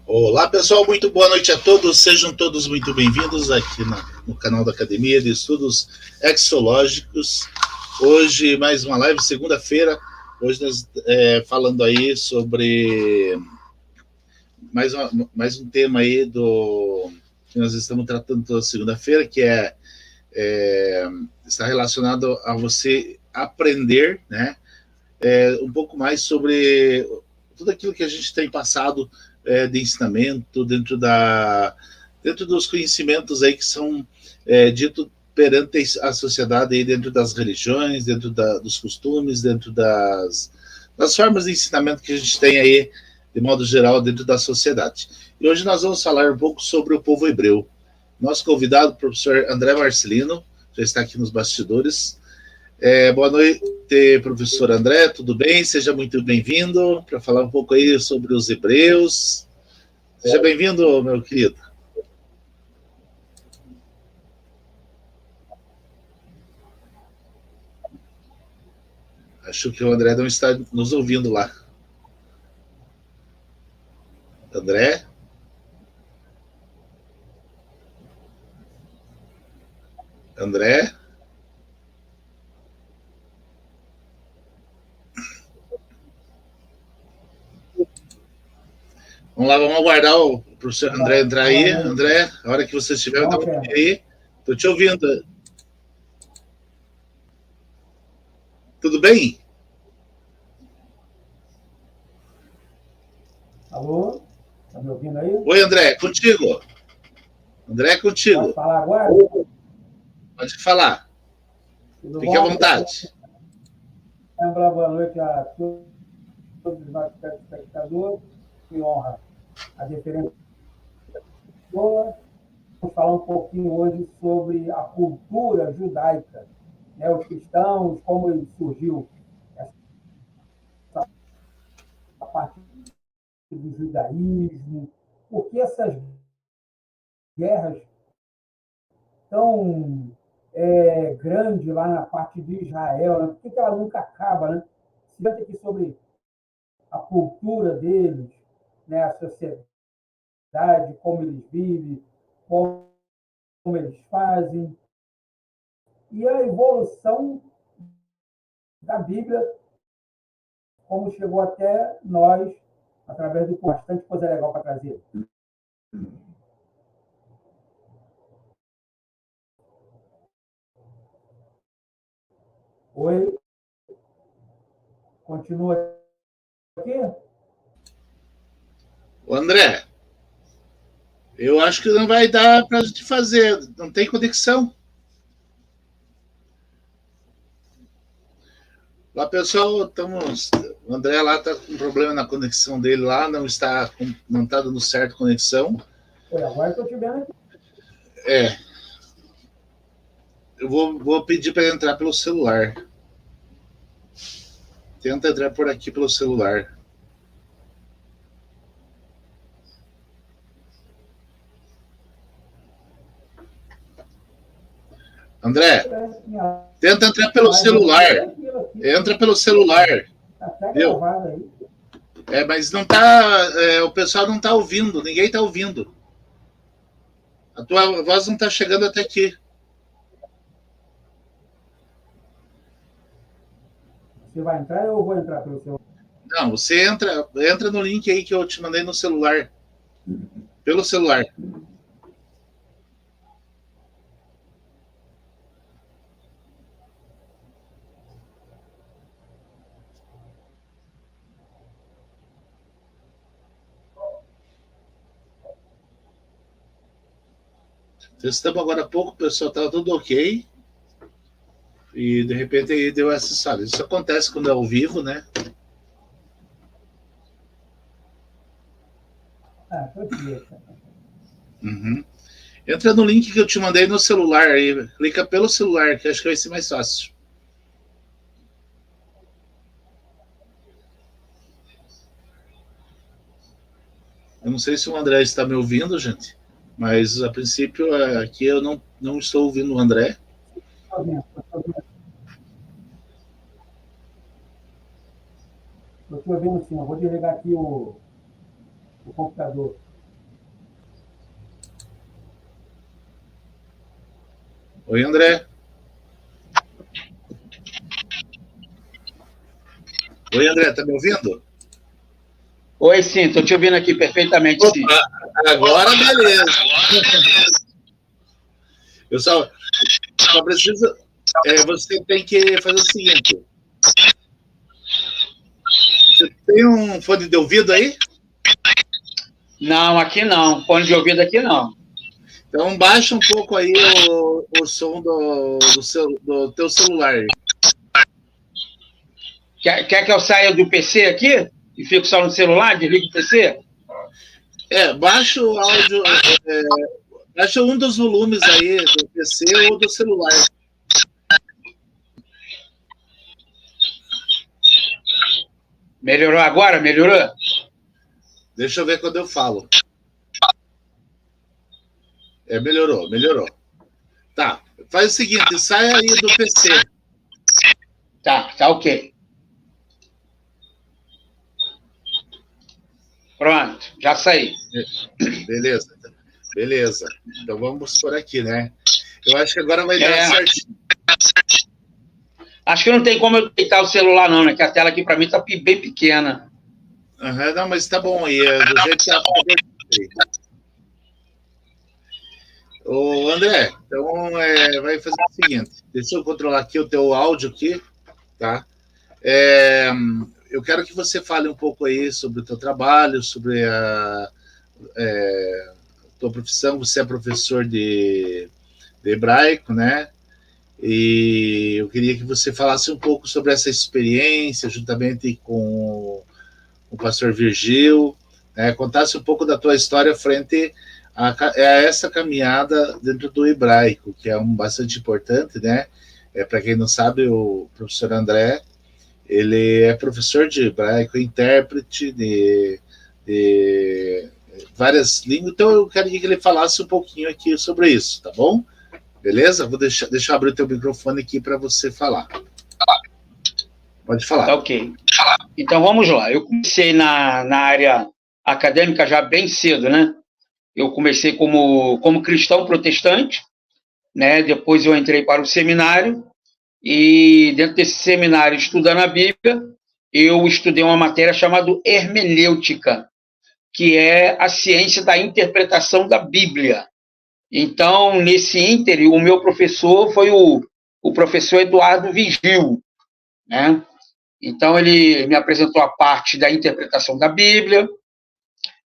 Olá pessoal, muito boa noite a todos, sejam todos muito bem-vindos aqui no canal da Academia de Estudos Exológicos. Hoje mais uma live, segunda-feira, hoje nós falando aí sobre mais um tema aí que nós estamos tratando toda segunda-feira, que está relacionado a você aprender, né, um pouco mais sobre tudo aquilo que a gente tem passado de ensinamento dentro dos conhecimentos aí que são dito perante a sociedade aí, dentro das religiões, dentro dos costumes, dentro das formas de ensinamento que a gente tem aí de modo geral dentro da sociedade. E hoje nós vamos falar um pouco sobre o povo hebreu. Nosso convidado, o professor André Marcelino, já está aqui nos bastidores. Boa noite, professor André, tudo bem? Seja muito bem-vindo para falar um pouco aí sobre os hebreus. Seja bem-vindo, meu querido. Acho que o André não está nos ouvindo lá. André? André? Vamos lá, vamos aguardar o professor André entrar aí. André, a hora que você estiver, então, aí. Estou te ouvindo. Tudo bem? Alô? Está me ouvindo aí? Oi, André, contigo. André, contigo. Pode falar agora? Pode falar. Tudo Fique à bom? vontade. Boa noite a todos os nossos telespectadores. Que honra a diferença. Vamos falar um pouquinho hoje sobre a cultura judaica, né? Os cristãos, como ele surgiu a partir do judaísmo, por que essas guerras tão grande lá na parte de Israel, né? Por que ela nunca acaba, né? Se vai aqui sobre a cultura deles, né? A sociedade, como eles vivem, como eles fazem, e a evolução da Bíblia, como chegou até nós, através do bastante coisa legal para trazer. Oi? Continua aqui? O André, eu acho que não vai dar para a gente fazer, não tem conexão. Lá, pessoal, estamos. O André lá está com um problema na conexão dele lá, não está dando certo a conexão. Oi, agora estou te vendo aqui. É. Eu vou pedir para ele entrar pelo celular. Tenta entrar por aqui pelo celular. André, tenta entrar pelo celular. Entra pelo celular. Até Viu? gravado aí. Mas não tá. O pessoal não tá ouvindo, ninguém tá ouvindo. A tua voz não tá chegando até aqui. Você vai entrar ou eu vou entrar pelo celular? Não, você entra no link aí que eu te mandei no celular. Pelo celular. Testamos agora há pouco, o pessoal estava tudo ok. E de repente aí deu essa sala. Isso acontece quando é ao vivo, né? Ah, tô aqui. Uhum. Entra no link que eu te mandei no celular aí. Clica pelo celular, que acho que vai ser mais fácil. Eu não sei se o André está me ouvindo, gente. Mas a princípio aqui eu não estou ouvindo o André. Tô vendo, tô vendo. Eu estou vendo sim, eu vou desligar aqui o computador. Oi, André. Oi, André, tá me ouvindo? Oi, sim, estou te ouvindo aqui perfeitamente, Opa, sim. agora beleza. Eu só preciso. Você tem que fazer o seguinte. Você tem um fone de ouvido aí? Não, aqui não. Fone de ouvido aqui não. Então baixa um pouco aí o som do teu celular. Quer que eu saia do PC aqui e fico só no celular, desligue o PC? Baixa o áudio, baixa um dos volumes aí do PC ou do celular. Melhorou agora? Melhorou? Deixa eu ver quando eu falo. Melhorou. Tá, faz o seguinte, sai aí do PC. Tá ok. Pronto, já saí. Beleza. Então vamos por aqui, né? Eu acho que agora vai dar certinho. Acho que não tem como eu deitar o celular não, né? Que a tela aqui para mim tá bem pequena. Não, mas tá bom aí, do jeito que tá bom. Ô, André, então vai fazer o seguinte, deixa eu controlar aqui o teu áudio aqui, tá? Eu quero que você fale um pouco aí sobre o teu trabalho, sobre a tua profissão. Você é professor de hebraico, né? E eu queria que você falasse um pouco sobre essa experiência, juntamente com o pastor Virgil, né? Contasse um pouco da tua história frente a essa caminhada dentro do hebraico, que é bastante importante, né? Para quem não sabe, o professor André, ele é professor de hebraico, intérprete de várias línguas, então eu queria que ele falasse um pouquinho aqui sobre isso, tá bom? Beleza? Vou deixar eu abrir o teu microfone aqui para você falar. Pode falar. Tá ok. Então vamos lá. Eu comecei na área acadêmica já bem cedo, né? Eu comecei como cristão protestante, né? Depois eu entrei para o seminário e dentro desse seminário, estudando a Bíblia, eu estudei uma matéria chamada hermenêutica, que é a ciência da interpretação da Bíblia. Então, nesse ínterim, o meu professor foi o professor Eduardo Vigil, né? Então, ele me apresentou a parte da interpretação da Bíblia,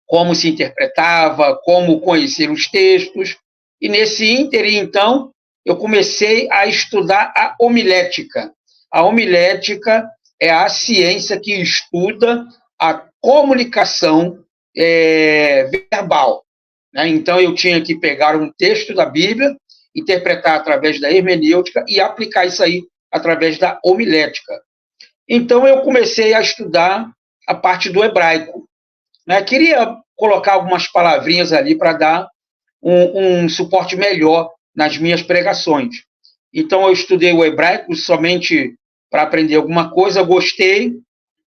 como se interpretava, como conhecer os textos. E nesse ínterim, então, eu comecei a estudar a homilética. A homilética é a ciência que estuda a comunicação verbal, né? Então, eu tinha que pegar um texto da Bíblia, interpretar através da hermenêutica e aplicar isso aí através da homilética. Então, eu comecei a estudar a parte do hebraico, né? Queria colocar algumas palavrinhas ali para dar um suporte melhor nas minhas pregações. Então, eu estudei o hebraico somente para aprender alguma coisa, gostei,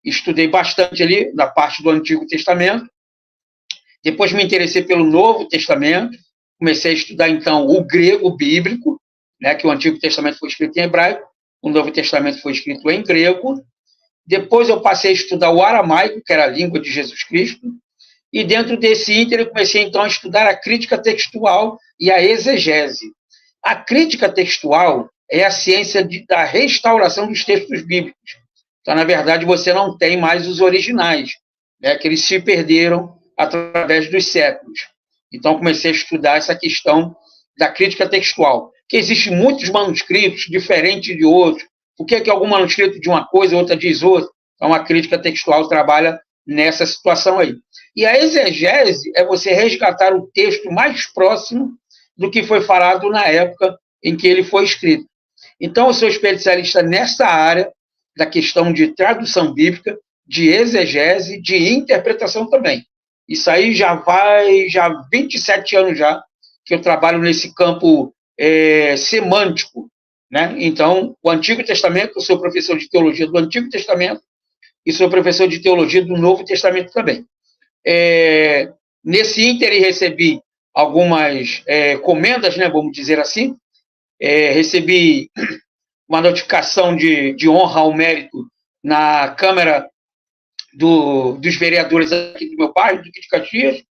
estudei bastante ali na parte do Antigo Testamento. Depois me interessei pelo Novo Testamento, comecei a estudar, então, o grego bíblico, né, que o Antigo Testamento foi escrito em hebraico, o Novo Testamento foi escrito em grego. Depois eu passei a estudar o aramaico, que era a língua de Jesus Cristo, e dentro desse ínter eu comecei, então, a estudar a crítica textual e a exegese. A crítica textual é a ciência da restauração dos textos bíblicos. Então, na verdade, você não tem mais os originais, né, que eles se perderam através dos séculos. Então, comecei a estudar essa questão da crítica textual, que existem muitos manuscritos diferentes de outros. Por que algum manuscrito de uma coisa, outra diz outra? Então, a crítica textual trabalha nessa situação aí. E a exegese é você resgatar o texto mais próximo do que foi falado na época em que ele foi escrito. Então, eu sou especialista nessa área da questão de tradução bíblica, de exegese, de interpretação também. Isso aí já 27 anos já que eu trabalho nesse campo semântico, né? Então, o Antigo Testamento, eu sou professor de teologia do Antigo Testamento e sou professor de teologia do Novo Testamento também. Nesse ínterim recebi algumas comendas, né, vamos dizer assim, recebi uma notificação de honra ao mérito na Câmara dos Vereadores aqui do meu bairro, Duque de Caxias.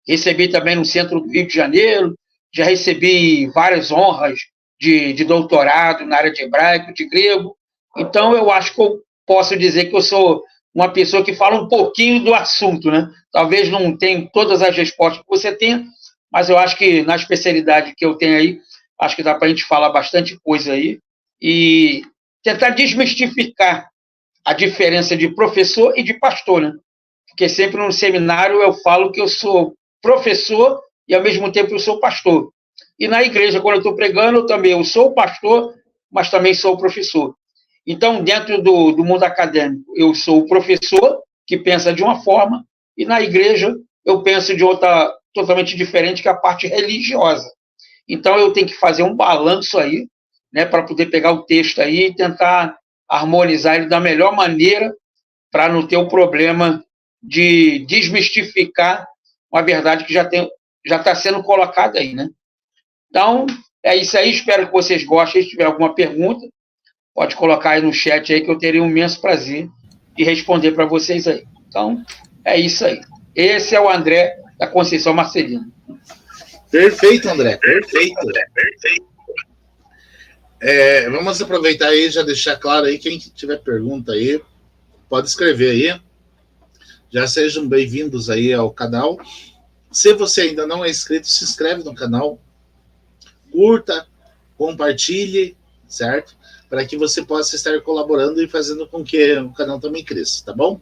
Recebi também no centro do Rio de Janeiro, já recebi várias honras de doutorado na área de hebraico, de grego. Então, eu acho que eu posso dizer que eu sou uma pessoa que fala um pouquinho do assunto, né? Talvez não tenha todas as respostas que você tenha, mas eu acho que na especialidade que eu tenho aí, acho que dá para a gente falar bastante coisa aí e tentar desmistificar a diferença de professor e de pastor, né? Porque sempre no seminário eu falo que eu sou professor e ao mesmo tempo eu sou pastor. E na igreja, quando eu estou pregando, eu sou pastor, mas também sou professor. Então, dentro do mundo acadêmico, eu sou o professor que pensa de uma forma, e na igreja eu penso de outra totalmente diferente, que é a parte religiosa. Então, eu tenho que fazer um balanço aí, né, para poder pegar o texto aí e tentar harmonizar ele da melhor maneira para não ter o problema de desmistificar uma verdade que já está sendo colocada aí, né? Então, é isso aí. Espero que vocês gostem. Se tiver alguma pergunta, pode colocar aí no chat aí, que eu teria um imenso prazer de responder para vocês aí. Então, é isso aí. Esse é o André da Conceição Marcelino. Perfeito, André. Perfeito. Vamos aproveitar aí e já deixar claro aí, quem tiver pergunta aí, pode escrever aí. Já sejam bem-vindos aí ao canal. Se você ainda não é inscrito, se inscreve no canal, curta, compartilhe, certo? Para que você possa estar colaborando e fazendo com que o canal também cresça, tá bom?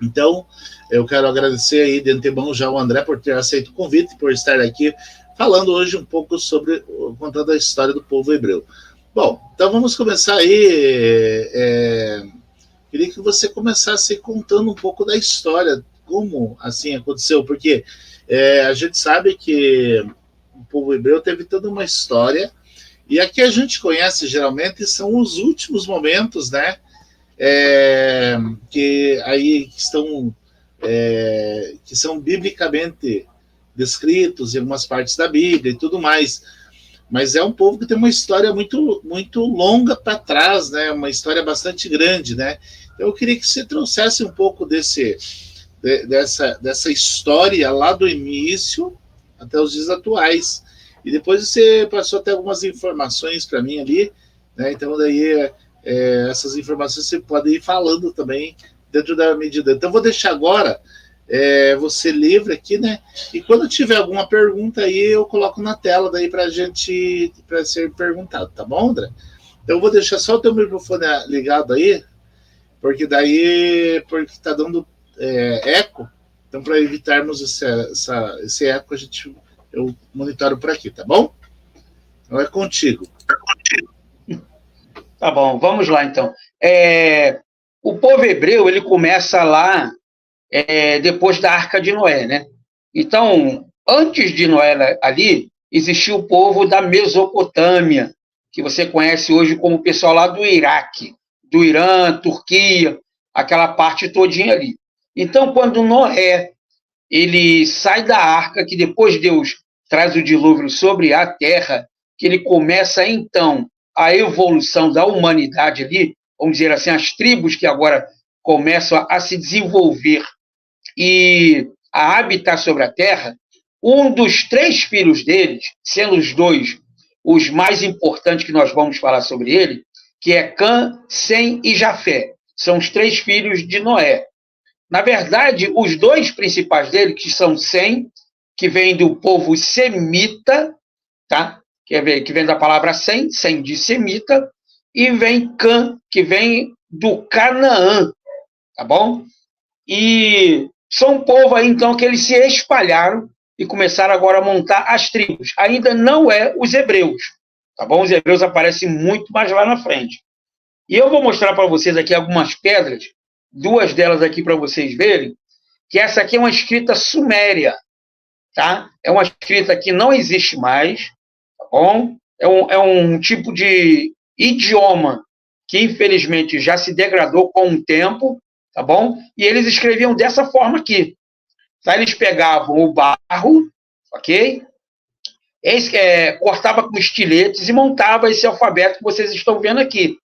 Então, eu quero agradecer aí de antemão já o André por ter aceito o convite, por estar aqui falando hoje um pouco sobre, contando a história do povo hebreu. Bom, então vamos começar aí. Queria que você começasse contando um pouco da história, como assim aconteceu, porque a gente sabe que o povo hebreu teve toda uma história, e a que a gente conhece geralmente são os últimos momentos, né? Que aí que são biblicamente descritos em algumas partes da Bíblia e tudo mais. Mas é um povo que tem uma história muito, muito longa para trás, né? Uma história bastante grande, né? Eu queria que você trouxesse um pouco dessa história lá do início até os dias atuais. E depois você passou até algumas informações para mim ali, né? Então daí essas informações você pode ir falando também dentro da medida. Então vou deixar agora você livre aqui, né? E quando tiver alguma pergunta aí, eu coloco na tela daí para ser perguntado, tá bom, André? Então eu vou deixar só o teu microfone ligado aí, porque tá dando eco. Então, para evitarmos esse eco, eu monitoro por aqui, tá bom? Então é contigo. Tá bom, vamos lá então. O povo hebreu, ele começa lá depois da Arca de Noé, né? Então, antes de Noé ali, existia o povo da Mesopotâmia, que você conhece hoje como o pessoal lá do Iraque, do Irã, Turquia, aquela parte todinha ali. Então, quando Noé ele sai da arca, que depois Deus traz o dilúvio sobre a terra, que ele começa, então, a evolução da humanidade ali, vamos dizer assim, as tribos que agora começam a se desenvolver e a habitar sobre a terra, um dos 3 filhos deles, sendo os 2 os mais importantes que nós vamos falar sobre ele, que é Cã, Sem e Jafé. São os 3 filhos de Noé. Na verdade, os 2 principais dele, que são Sem, que vem do povo semita, tá? Que vem da palavra Sem de semita, e vem Cã, que vem do Canaã, tá bom? E são um povo aí, então, que eles se espalharam e começaram agora a montar as tribos. Ainda não os hebreus, tá bom? Os hebreus aparecem muito mais lá na frente. E eu vou mostrar para vocês aqui algumas pedras, 2 delas aqui para vocês verem, que essa aqui é uma escrita suméria, tá? É uma escrita que não existe mais, tá bom? É um tipo de idioma que, infelizmente, já se degradou com o tempo, tá bom? E eles escreviam dessa forma aqui, tá? Eles pegavam o barro, ok? cortava com estiletes e montava esse alfabeto que vocês estão vendo aqui.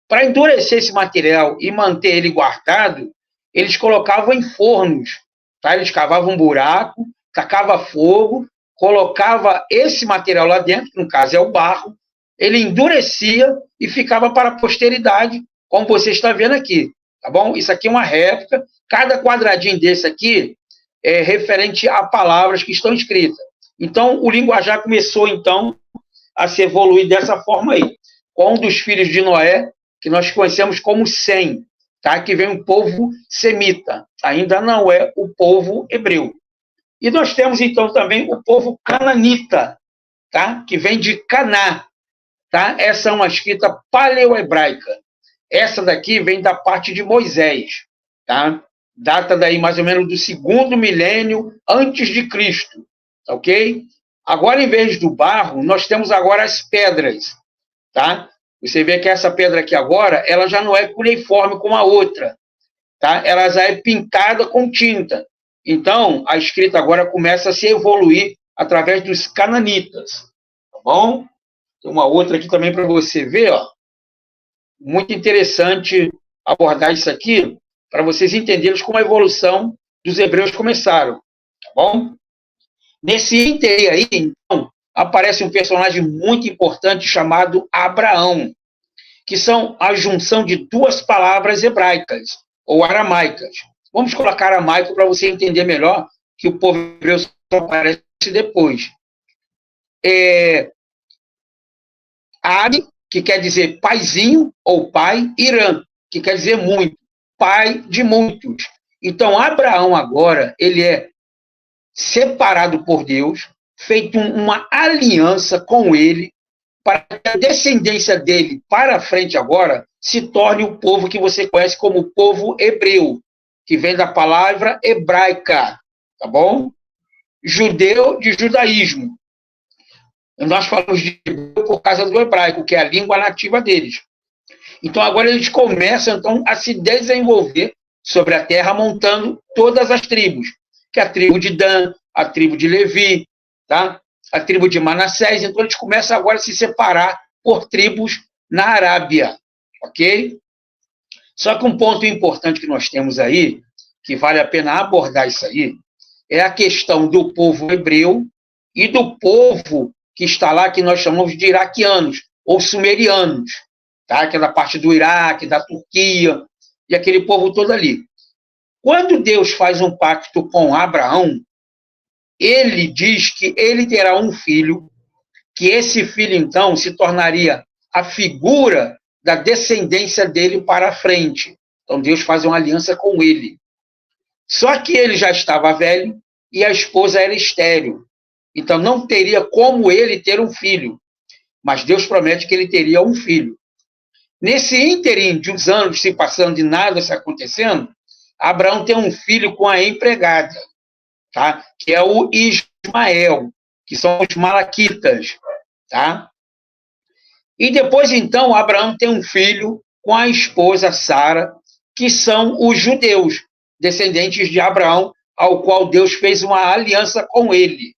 Para endurecer esse material e manter ele guardado, eles colocavam em fornos, tá? Eles cavavam um buraco, tacava fogo, colocava esse material lá dentro, que no caso é o barro, ele endurecia e ficava para a posteridade, como você está vendo aqui, tá bom? Isso aqui é uma réplica, cada quadradinho desse aqui é referente a palavras que estão escritas. Então, o linguajar começou, então, a se evoluir dessa forma aí, com um dos filhos de Noé, que nós conhecemos como Sem, tá? Que vem um povo semita, ainda não é o povo hebreu. E nós temos, então, também o povo cananita, tá? Que vem de Caná, tá? Essa é uma escrita paleohebraica. Essa daqui vem da parte de Moisés, tá? Data daí mais ou menos do 2º milênio antes de Cristo, ok? Agora, em vez do barro, nós temos agora as pedras, tá? Você vê que essa pedra aqui agora, ela já não é cuneiforme como a outra, tá? Ela já é pintada com tinta. Então, a escrita agora começa a se evoluir através dos cananitas, tá bom? Tem uma outra aqui também para você ver, ó. Muito interessante abordar isso aqui, para vocês entenderem como a evolução dos hebreus começaram, tá bom? Nesse ínter aí, então, aparece um personagem muito importante chamado Abraão, que são a junção de duas palavras hebraicas, ou aramaicas. Vamos colocar aramaico para você entender melhor que o povo hebreu só aparece depois. Abi, que quer dizer paizinho ou pai, Irã, que quer dizer muito, pai de muitos. Então, Abraão agora, ele é separado por Deus, feito uma aliança com ele, para que a descendência dele para frente agora se torne o povo que você conhece como o povo hebreu, que vem da palavra hebraica, tá bom? Judeu de judaísmo. Nós falamos de hebreu por causa do hebraico, que é a língua nativa deles. Então agora eles começam então, a se desenvolver sobre a terra, montando todas as tribos, que é a tribo de Dan, a tribo de Levi, tá? A tribo de Manassés. Então eles começam agora a se separar por tribos na Arábia, ok? Só que um ponto importante que nós temos aí, que vale a pena abordar isso aí, é a questão do povo hebreu e do povo que está lá, que nós chamamos de iraquianos, ou sumerianos, tá? Que é da parte do Iraque, da Turquia, e aquele povo todo ali. Quando Deus faz um pacto com Abraão, ele diz que ele terá um filho, que esse filho, então, se tornaria a figura da descendência dele para a frente. Então, Deus faz uma aliança com ele. Só que ele já estava velho e a esposa era estéril. Então, não teria como ele ter um filho. Mas Deus promete que ele teria um filho. Nesse ínterim de uns anos se passando e nada se acontecendo, Abraão tem um filho com a empregada, tá? Que é o Ismael, que são os malaquitas, tá? E depois, então, Abraão tem um filho com a esposa Sara, que são os judeus, descendentes de Abraão, ao qual Deus fez uma aliança com ele.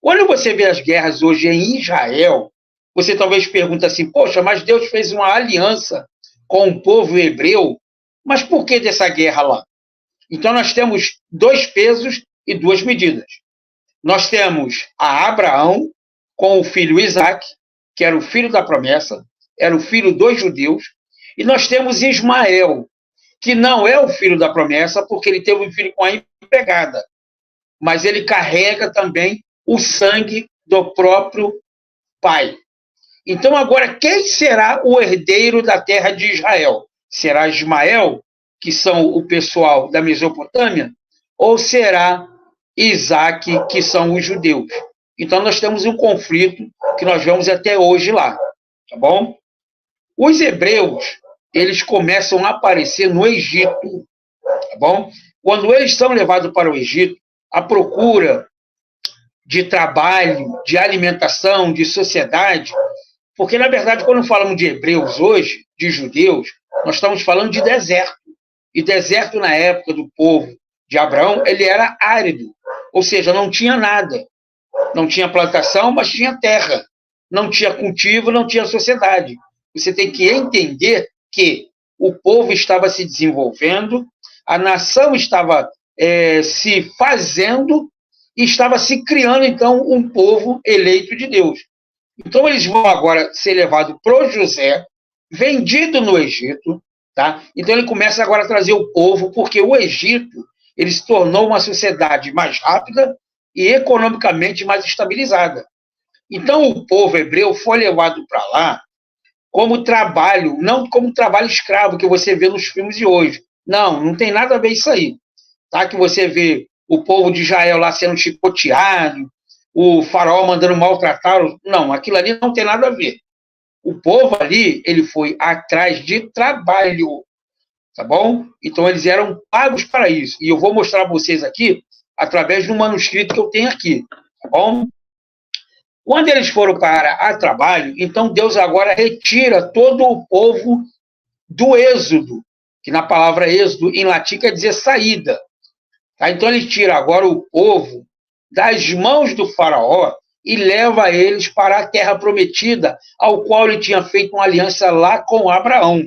Quando você vê as guerras hoje em Israel, você talvez pergunte assim, poxa, mas Deus fez uma aliança com o povo hebreu, mas por que dessa guerra lá? Então nós temos 2 pesos e 2 medidas. Nós temos a Abraão com o filho Isaac, que era o filho da promessa, era o filho dos judeus, e nós temos Ismael, que não é o filho da promessa, porque ele teve um filho com a empregada, mas ele carrega também o sangue do próprio pai. Então, agora, quem será o herdeiro da terra de Israel? Será Ismael, que são o pessoal da Mesopotâmia, ou será Isaac, que são os judeus? Então, nós temos um conflito que nós vemos até hoje lá, tá bom? Os hebreus, eles começam a aparecer no Egito, tá bom? Quando eles são levados para o Egito, à procura de trabalho, de alimentação, de sociedade, porque, na verdade, quando falamos de hebreus hoje, de judeus, nós estamos falando de deserto. E deserto, na época do povo de Abraão, ele era árido, ou seja, não tinha nada. Não tinha plantação, mas tinha terra. Não tinha cultivo, não tinha sociedade. Você tem que entender que o povo estava se desenvolvendo, a nação estava se fazendo e estava se criando, então, um povo eleito de Deus. Então, eles vão agora ser levados para José, vendido no Egito, tá? Então, ele começa agora a trazer o povo, porque o Egito ele se tornou uma sociedade mais rápida e economicamente mais estabilizada. Então, o povo hebreu foi levado para lá como trabalho, não como trabalho escravo que você vê nos filmes de hoje. Não, não tem nada a ver isso aí. Tá? Que você vê o povo de Israel lá sendo chicoteado, o faraó mandando maltratá-los. Não, aquilo ali não tem nada a ver. O povo ali, ele foi atrás de trabalho, tá bom? Então, eles eram pagos para isso. E eu vou mostrar para vocês aqui, através de um manuscrito que eu tenho aqui, tá bom? Quando eles foram para a trabalho, então Deus agora retira todo o povo do êxodo, que na palavra êxodo, em latim, quer dizer saída. Tá? Então, ele tira agora o povo das mãos do faraó e leva eles para a terra prometida, ao qual ele tinha feito uma aliança lá com Abraão.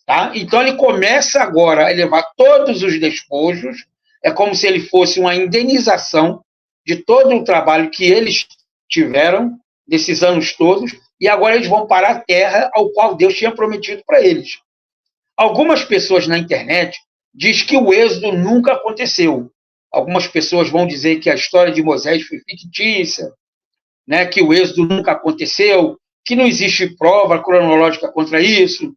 Tá? Então, ele começa agora a levar todos os despojos, é como se ele fosse uma indenização de todo o trabalho que eles tiveram nesses anos todos, e agora eles vão para a terra ao qual Deus tinha prometido para eles. Algumas pessoas na internet dizem que o êxodo nunca aconteceu. Algumas pessoas vão dizer que a história de Moisés foi fictícia, né, que o êxodo nunca aconteceu, que não existe prova cronológica contra isso.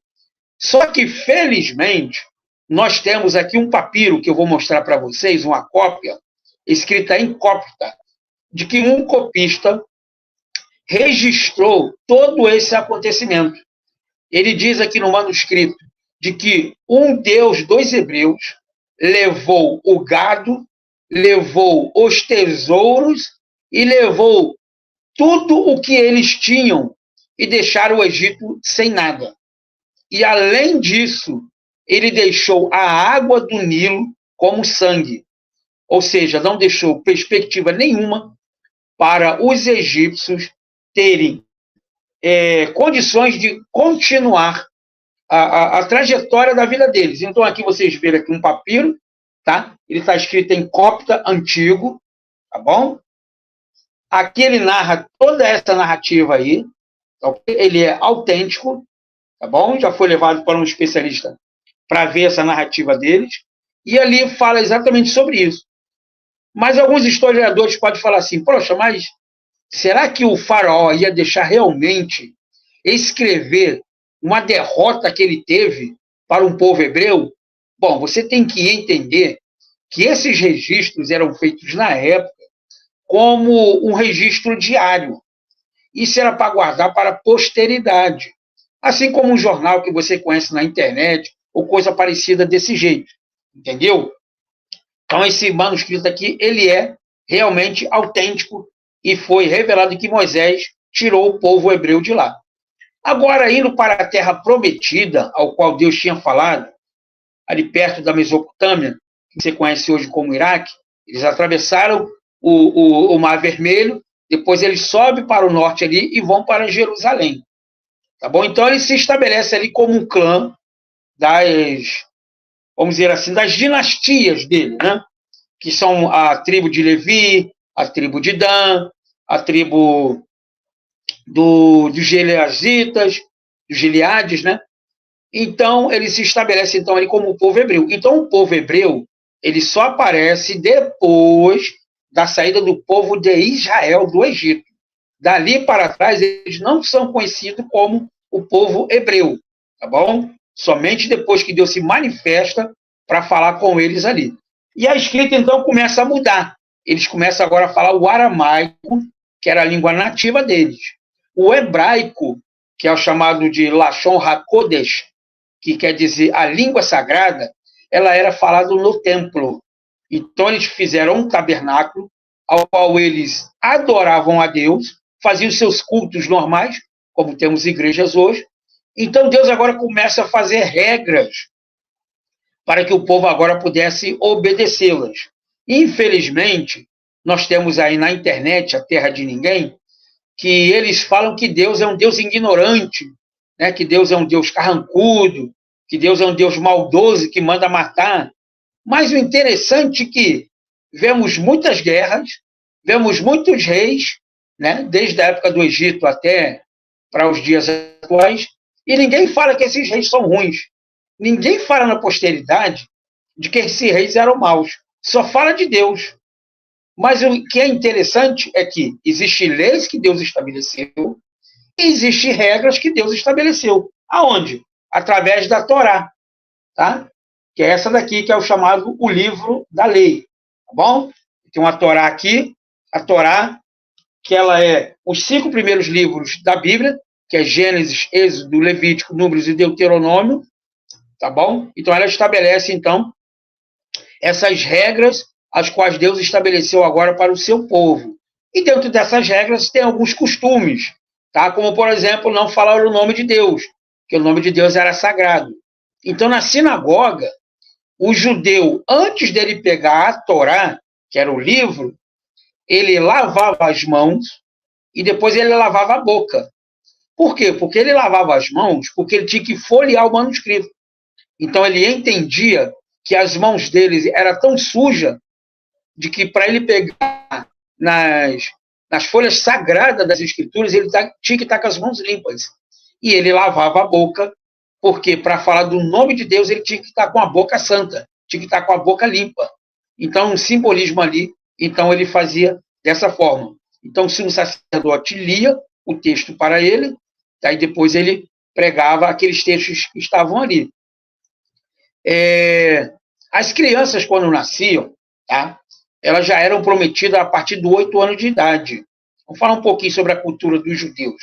Só que, felizmente, nós temos aqui um papiro que eu vou mostrar para vocês, uma cópia, escrita em cópita, de que um copista registrou todo esse acontecimento. Ele diz aqui no manuscrito de que um Deus dos hebreus levou o gado, levou os tesouros e levou tudo o que eles tinham e deixaram o Egito sem nada. E, além disso, ele deixou a água do Nilo como sangue. Ou seja, não deixou perspectiva nenhuma para os egípcios terem condições de continuar a trajetória da vida deles. Então, aqui vocês veem aqui um papiro, tá? Ele está escrito em cópita antigo, tá bom? Aqui ele narra toda essa narrativa aí, ele é autêntico, tá bom? Já foi levado para um especialista para ver essa narrativa deles, e ali fala exatamente sobre isso. Mas alguns historiadores podem falar assim, poxa, mas será que o faraó ia deixar realmente escrever uma derrota que ele teve para um povo hebreu? Bom, você tem que entender que esses registros eram feitos na época como um registro diário. Isso era para guardar para a posteridade. Assim como um jornal que você conhece na internet, ou coisa parecida desse jeito. Entendeu? Então, esse manuscrito aqui, ele é realmente autêntico e foi revelado que Moisés tirou o povo hebreu de lá. Agora, indo para a terra prometida, ao qual Deus tinha falado, ali perto da Mesopotâmia, que você conhece hoje como Iraque, eles atravessaram o Mar Vermelho, depois eles sobem para o norte ali e vão para Jerusalém. Tá bom? Então, eles se estabelecem ali como um clã vamos dizer assim, das dinastias dele, né? Que são a tribo de Levi, a tribo de Dan, a tribo dos Gileazitas, dos Gileades, né? Então, ele se estabelece então ali como o povo hebreu. Então, o povo hebreu, ele só aparece depois da saída do povo de Israel do Egito. Dali para trás, eles não são conhecidos como o povo hebreu, tá bom? Somente depois que Deus se manifesta para falar com eles ali. E a escrita, então, começa a mudar. Eles começam agora a falar o aramaico, que era a língua nativa deles. O hebraico, que é o chamado de Lashon HaKodesh, que quer dizer a língua sagrada, ela era falada no templo. Então, eles fizeram um tabernáculo ao qual eles adoravam a Deus, faziam seus cultos normais, como temos igrejas hoje. Então, Deus agora começa a fazer regras para que o povo agora pudesse obedecê-las. Infelizmente, nós temos aí na internet, a Terra de Ninguém, que eles falam que Deus é um Deus ignorante, né? Que Deus é um Deus carrancudo, que Deus é um Deus maldoso que manda matar. Mas o interessante é que vemos muitas guerras, vemos muitos reis, né? Desde a época do Egito até para os dias atuais, e ninguém fala que esses reis são ruins. Ninguém fala na posteridade de que esses reis eram maus. Só fala de Deus. Mas o que é interessante é que existem leis que Deus estabeleceu e existem regras que Deus estabeleceu. Aonde? Através da Torá, tá? Que é essa daqui, que é o chamado o livro da lei, tá bom? Tem uma Torá aqui, a Torá, que ela é os 5 primeiros livros da Bíblia, que é Gênesis, Êxodo, Levítico, Números e Deuteronômio, tá bom? Então ela estabelece, então, essas regras as quais Deus estabeleceu agora para o seu povo. E dentro dessas regras tem alguns costumes, tá? Como, por exemplo, não falar o nome de Deus, porque o nome de Deus era sagrado. Então, na sinagoga, o judeu, antes dele pegar a Torá, que era o livro, ele lavava as mãos e depois ele lavava a boca. Por quê? Porque ele lavava as mãos porque ele tinha que folhear o manuscrito. Então, ele entendia que as mãos dele eram tão sujas de que para ele pegar nas folhas sagradas das Escrituras, ele tinha que estar com as mãos limpas. E ele lavava a boca, porque para falar do nome de Deus, ele tinha que estar com a boca santa, tinha que estar com a boca limpa. Então, um simbolismo ali, então ele fazia dessa forma. Então, se um sacerdote lia o texto para ele, aí depois ele pregava aqueles textos que estavam ali. As crianças, quando nasciam, tá? Elas já eram prometidas a partir de 8 anos de idade. Vamos falar um pouquinho sobre a cultura dos judeus.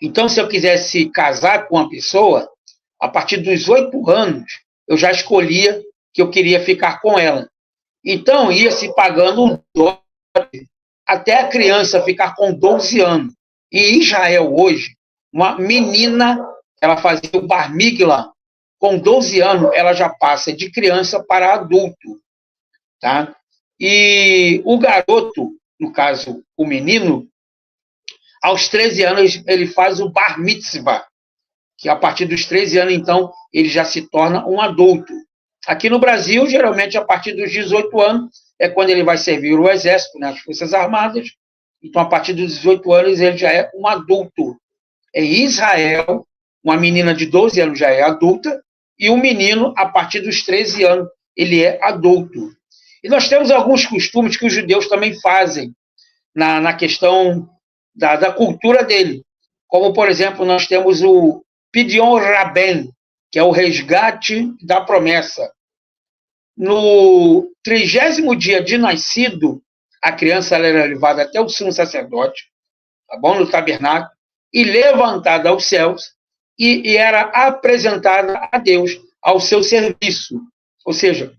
Então, se eu quisesse casar com uma pessoa, a partir dos 8 anos, eu já escolhia que eu queria ficar com ela. Então, ia se pagando um dote até a criança ficar com 12 anos. Em Israel, hoje, uma menina, ela fazia o bar migla, com 12 anos, ela já passa de criança para adulto. Tá? E o garoto, no caso, o menino, aos 13 anos, ele faz o bar mitzvah, que a partir dos 13 anos, então, ele já se torna um adulto. Aqui no Brasil, geralmente, a partir dos 18 anos, é quando ele vai servir o exército, né, as Forças Armadas. Então, a partir dos 18 anos, ele já é um adulto. Em Israel, uma menina de 12 anos já é adulta, e o menino, a partir dos 13 anos, ele é adulto. E nós temos alguns costumes que os judeus também fazem na questão da cultura dele. Como, por exemplo, nós temos o Pidyon Raben, que é o resgate da promessa. No 30º dia de nascido, a criança era levada até o sumo sacerdote, tá bom? No tabernáculo, e levantada aos céus, e era apresentada a Deus ao seu serviço. Ou seja,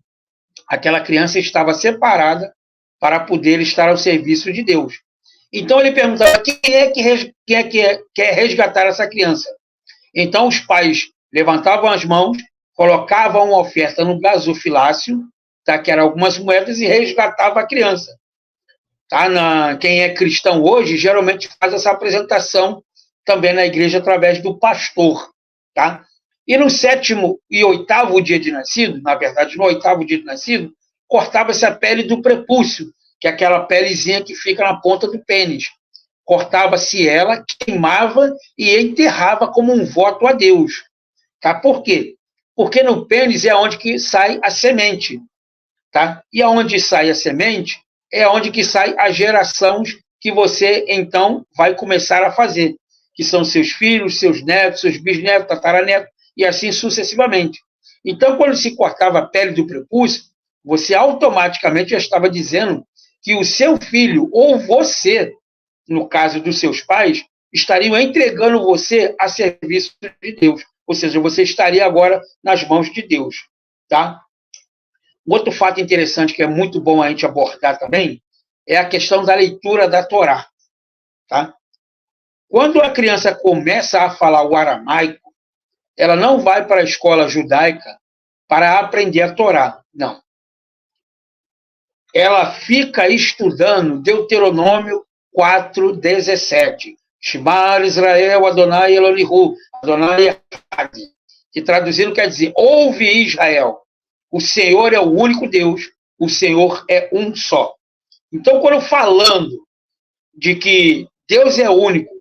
aquela criança estava separada para poder estar ao serviço de Deus. Então ele perguntava, quem é que quer resgatar essa criança? Então os pais levantavam as mãos, colocavam uma oferta no gasofilácio, tá, que eram algumas moedas, e resgatava a criança. Tá? Quem é cristão hoje, geralmente faz essa apresentação também na igreja através do pastor. Tá? E no 7º e 8º dia de nascido, na verdade, no 8º dia de nascido, cortava-se a pele do prepúcio, que é aquela pelezinha que fica na ponta do pênis. Cortava-se ela, queimava e enterrava como um voto a Deus. Tá? Por quê? Porque no pênis é onde que sai a semente. Tá? E aonde sai a semente é onde que sai as gerações que você, então, vai começar a fazer, que são seus filhos, seus netos, seus bisnetos, tataranetos, e assim sucessivamente. Então, quando se cortava a pele do prepúcio, você automaticamente já estava dizendo que o seu filho ou você, no caso dos seus pais, estariam entregando você a serviço de Deus. Ou seja, você estaria agora nas mãos de Deus. Tá? Outro fato interessante que é muito bom a gente abordar também é a questão da leitura da Torá. Tá? Quando a criança começa a falar o aramaico, ela não vai para a escola judaica para aprender a Torá. Não. ela fica estudando Deuteronômio 4:17. Shema Israel, Adonai Elohihu, Adonai Echad, que traduzindo quer dizer, ouve Israel, o Senhor é o único Deus, o Senhor é um só. Então, quando falando de que Deus é único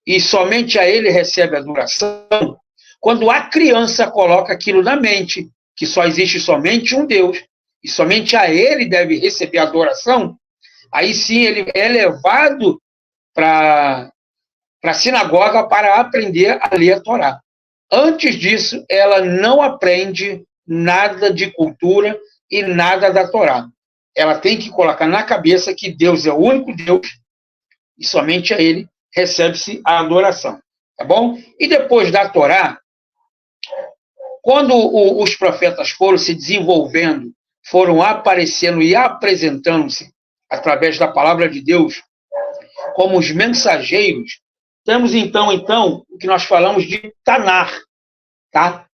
e somente a Ele recebe adoração, quando a criança coloca aquilo na mente, que só existe somente um Deus, e somente a Ele deve receber adoração, aí sim ele é levado para a sinagoga para aprender a ler a Torá. Antes disso, ela não aprende nada de cultura e nada da Torá. Ela tem que colocar na cabeça que Deus é o único Deus e somente a Ele recebe-se a adoração. Tá bom? E depois da Torá, quando os profetas foram se desenvolvendo, foram aparecendo e apresentando-se através da palavra de Deus como os mensageiros, temos então o que nós falamos de Tanar. Tá?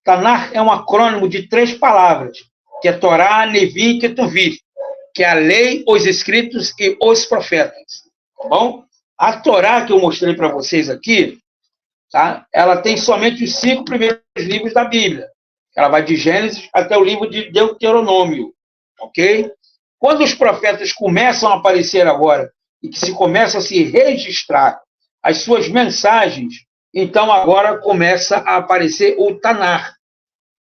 Tanar é um acrônimo de 3 palavras, que é Torá, Levi e Ketuvim, que é a lei, os escritos e os profetas. Tá bom? A Torá que eu mostrei para vocês aqui, tá? Ela tem somente os 5 primeiros livros da Bíblia. Ela vai de Gênesis até o livro de Deuteronômio. Ok? Quando os profetas começam a aparecer agora, e que se começam a se registrar as suas mensagens, então agora começa a aparecer o Tanar,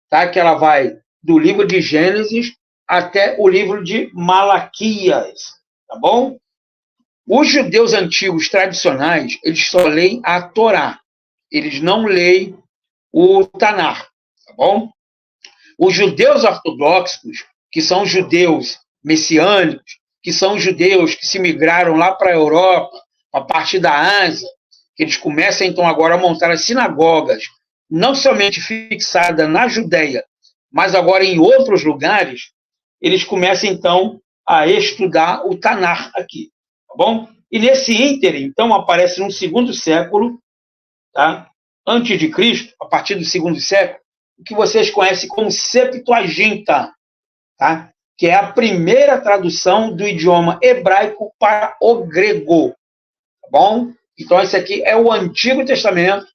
tá? Que ela vai do livro de Gênesis até o livro de Malaquias, tá bom? Os judeus antigos tradicionais, eles só leem a Torá, eles não leem o Tanar, tá bom? Os judeus ortodoxos, que são judeus messiânicos, que são judeus que se migraram lá para a Europa, a partir da Ásia, que eles começam então agora a montar as sinagogas, não somente fixadas na Judéia, mas agora em outros lugares, eles começam então a estudar o Tanar aqui, tá bom? E nesse ínterim, então, aparece no 2º século, tá? Antes de Cristo, a partir do 2º século, o que vocês conhecem como Septuaginta, tá? Que é a primeira tradução do idioma hebraico para o grego, tá bom? Então, esse aqui é o Antigo Testamento,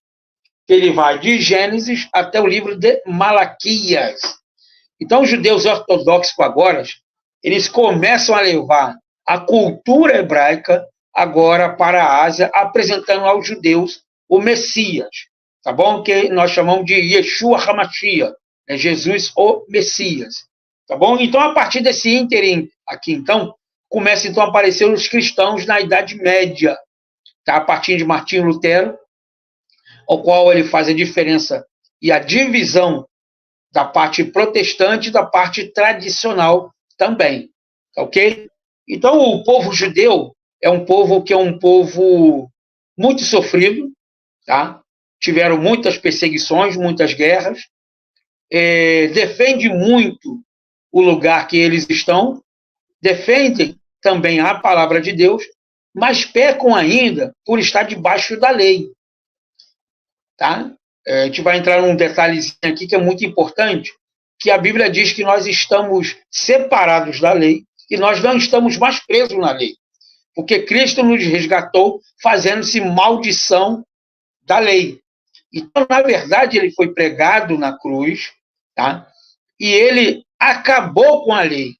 que ele vai de Gênesis até o livro de Malaquias. Então, os judeus ortodoxos agora, eles começam a levar a cultura hebraica agora para a Ásia, apresentando aos judeus o Messias, tá bom? Que nós chamamos de Yeshua HaMashiach, é Jesus o Messias, tá bom? Então, a partir desse ínterim aqui, então, começa então a aparecer os cristãos na Idade Média, tá? A partir de Martinho Lutero, ao qual ele faz a diferença e a divisão da parte protestante e da parte tradicional também, tá ok? Então, o povo judeu é um povo que é um povo muito sofrido, tá? Tiveram muitas perseguições, muitas guerras, defende muito o lugar que eles estão, defendem também a palavra de Deus, mas pecam ainda por estar debaixo da lei, tá? A gente vai entrar num detalhezinho aqui que é muito importante, que a Bíblia diz que nós estamos separados da lei e nós não estamos mais presos na lei, porque Cristo nos resgatou fazendo-se maldição da lei. Então, na verdade, ele foi pregado na cruz, tá? E ele acabou com a lei.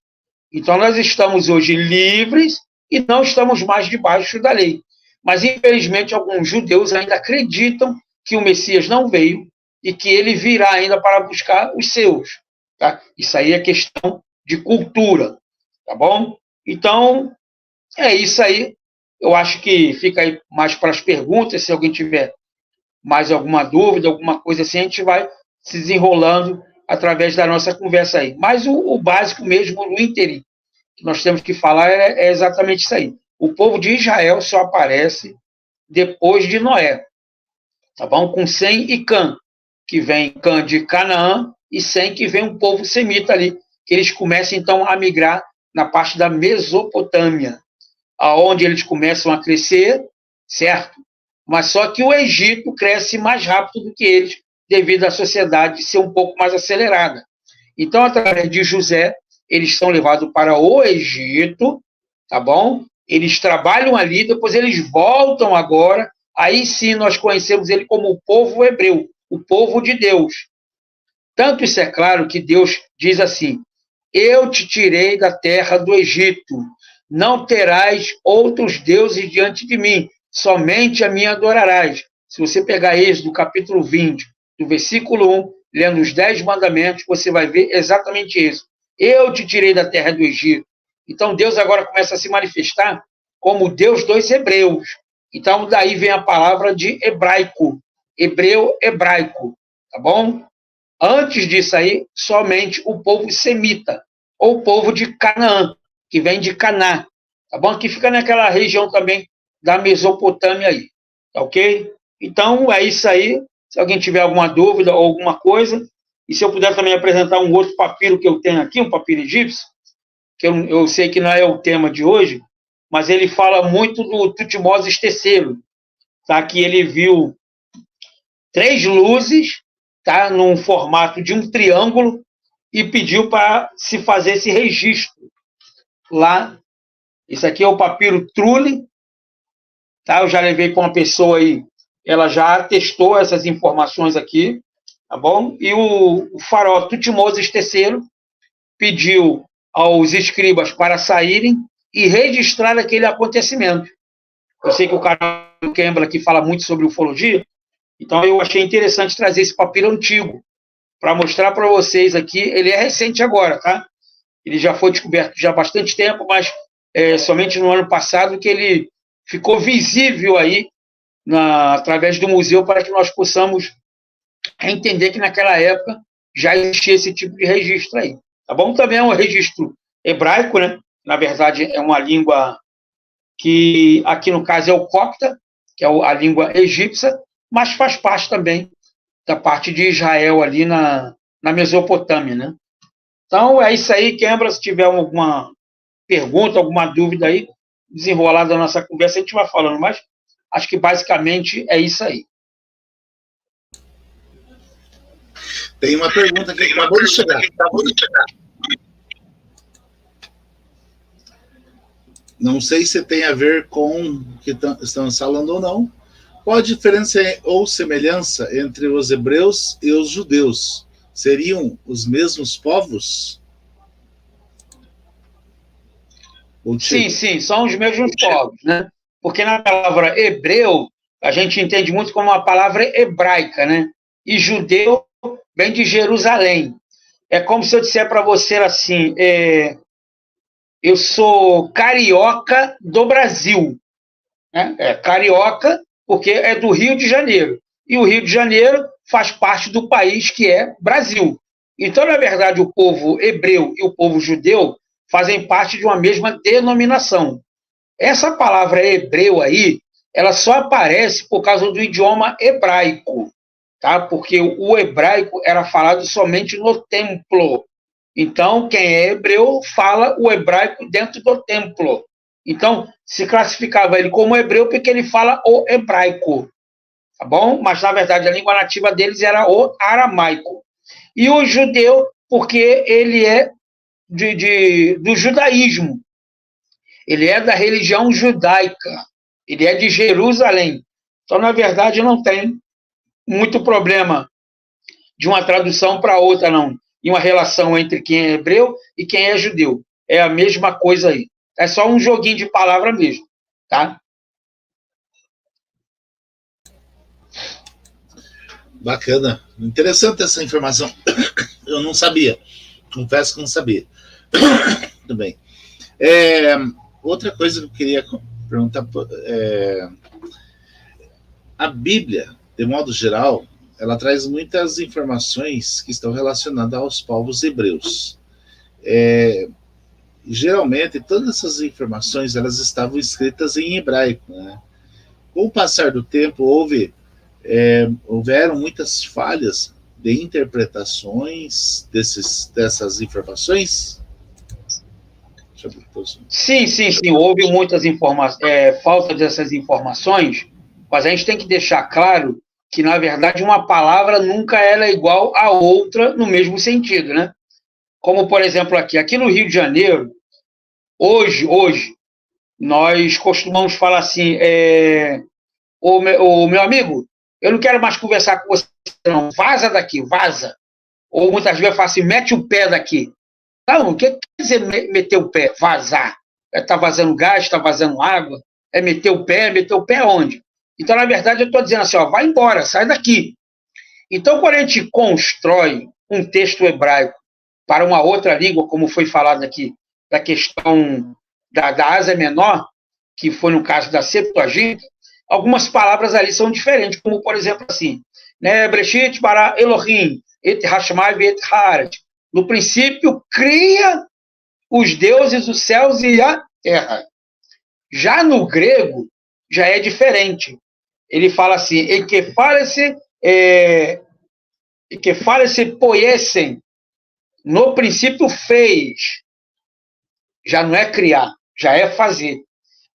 Então, nós estamos hoje livres e não estamos mais debaixo da lei. Mas, infelizmente, alguns judeus ainda acreditam que o Messias não veio e que ele virá ainda para buscar os seus. Tá? Isso aí é questão de cultura, tá bom? Então, é isso aí. Eu acho que fica aí mais para as perguntas, se alguém tiver mais alguma dúvida, alguma coisa assim, a gente vai se desenrolando através da nossa conversa aí. Mas o básico mesmo, o ínterim, que nós temos que falar é exatamente isso aí. O povo de Israel só aparece depois de Noé, tá bom? Com Sem e Cã, que vem Cã de Canaã, e Sem que vem um povo semita ali, que eles começam então a migrar na parte da Mesopotâmia, aonde eles começam a crescer, certo? Mas só que o Egito cresce mais rápido do que eles, devido à sociedade ser um pouco mais acelerada. Então, através de José, eles são levados para o Egito, tá bom? Eles trabalham ali, depois eles voltam agora, aí sim nós conhecemos ele como o povo hebreu, o povo de Deus. Tanto isso é claro que Deus diz assim: eu te tirei da terra do Egito, não terás outros deuses diante de mim, somente a mim adorarás. Se você pegar Êxodo, capítulo 20, do versículo 1, lendo os 10 mandamentos, você vai ver exatamente isso. Eu te tirei da terra do Egito. Então Deus agora começa a se manifestar como Deus dos hebreus. Então daí vem a palavra de hebraico, hebreu, hebraico, tá bom? Antes disso aí, somente o povo semita, ou o povo de Canaã, que vem de Caná, tá bom? Que fica naquela região também da Mesopotâmia aí, tá ok? Então, é isso aí. Se alguém tiver alguma dúvida ou alguma coisa, e se eu puder também apresentar um outro papiro que eu tenho aqui, um papiro egípcio, que eu sei que não é o tema de hoje, mas ele fala muito do Tutmoses III, tá? Que ele viu 3 luzes, tá? Num formato de um triângulo, e pediu para se fazer esse registro lá. Isso aqui é o papiro Trulli, tá? Eu já levei para uma pessoa aí, ela já atestou essas informações aqui, tá bom? E o faraó Tutmoses III pediu aos escribas para saírem e registrar aquele acontecimento. Eu sei que o cara do Campbell aqui fala muito sobre ufologia, então eu achei interessante trazer esse papiro antigo para mostrar para vocês aqui. Ele é recente agora, tá? Ele já foi descoberto já há bastante tempo, mas somente no ano passado que ele ficou visível aí através do museu, para que nós possamos entender que naquela época já existia esse tipo de registro aí. Tá bom? Também é um registro hebraico, né? Na verdade, é uma língua que, aqui no caso, é o copta, que é a língua egípcia, mas faz parte também da parte de Israel ali na Mesopotâmia, né? Então, é isso aí, Kembra. Se tiver alguma pergunta, alguma dúvida aí, desenrolar da nossa conversa, a gente vai falando, mas acho que basicamente é isso aí. Tem uma pergunta aqui que acabou de chegar. Não sei se tem a ver com o que estamos falando ou não. Qual a diferença ou semelhança entre os hebreus e os judeus? Seriam os mesmos povos? Sim, são os mesmos povos, né? Porque na palavra hebreu, a gente entende muito como uma palavra hebraica, né? E judeu vem de Jerusalém. É como se eu disser para você assim, eu sou carioca do Brasil, né? Carioca porque é do Rio de Janeiro. E o Rio de Janeiro faz parte do país que é Brasil. Então, na verdade, o povo hebreu e o povo judeu fazem parte de uma mesma denominação. Essa palavra hebreu aí, ela só aparece por causa do idioma hebraico, tá? Porque o hebraico era falado somente no templo. Então, quem é hebreu fala o hebraico dentro do templo. Então, se classificava ele como hebreu porque ele fala o hebraico, tá bom? Mas, na verdade, a língua nativa deles era o aramaico. E o judeu, porque ele é do judaísmo. Ele é da religião judaica. Ele é de Jerusalém. Então, na verdade, não tem muito problema de uma tradução para outra, não. E uma relação entre quem é hebreu e quem é judeu. É a mesma coisa aí. É só um joguinho de palavra mesmo, tá? Bacana. Interessante essa informação. Eu não sabia. Confesso que não sabia. Tudo bem. Outra coisa que eu queria perguntar. A Bíblia, de modo geral, ela traz muitas informações que estão relacionadas aos povos hebreus. Geralmente, todas essas informações elas estavam escritas em hebraico, né? Com o passar do tempo, houveram muitas falhas de interpretações dessas informações? Sim. Houve muitas falta dessas informações, mas a gente tem que deixar claro que, na verdade, uma palavra nunca ela é igual a outra no mesmo sentido, né? Como, por exemplo, aqui no Rio de Janeiro, hoje, nós costumamos falar assim, o meu amigo, eu não quero mais conversar com você, não, vaza daqui, vaza. Ou muitas vezes eu falo assim, mete o pé daqui. Não, o que quer dizer meter o pé? Vazar. Está vazando gás, está vazando água, é meter o pé onde? Então, na verdade, eu estou dizendo assim, ó, vai embora, sai daqui. Então, quando a gente constrói um texto hebraico para uma outra língua, como foi falado aqui, da questão da Ásia Menor, que foi no caso da Septuaginta, algumas palavras ali são diferentes, como, por exemplo, assim, né, Breshit bara Elohim, et hashmai et haaret. No princípio, cria os deuses, os céus e a terra. Já no grego, já é diferente. Ele fala assim, e que fale-se poiesen, no princípio fez. Já não é criar, já é fazer.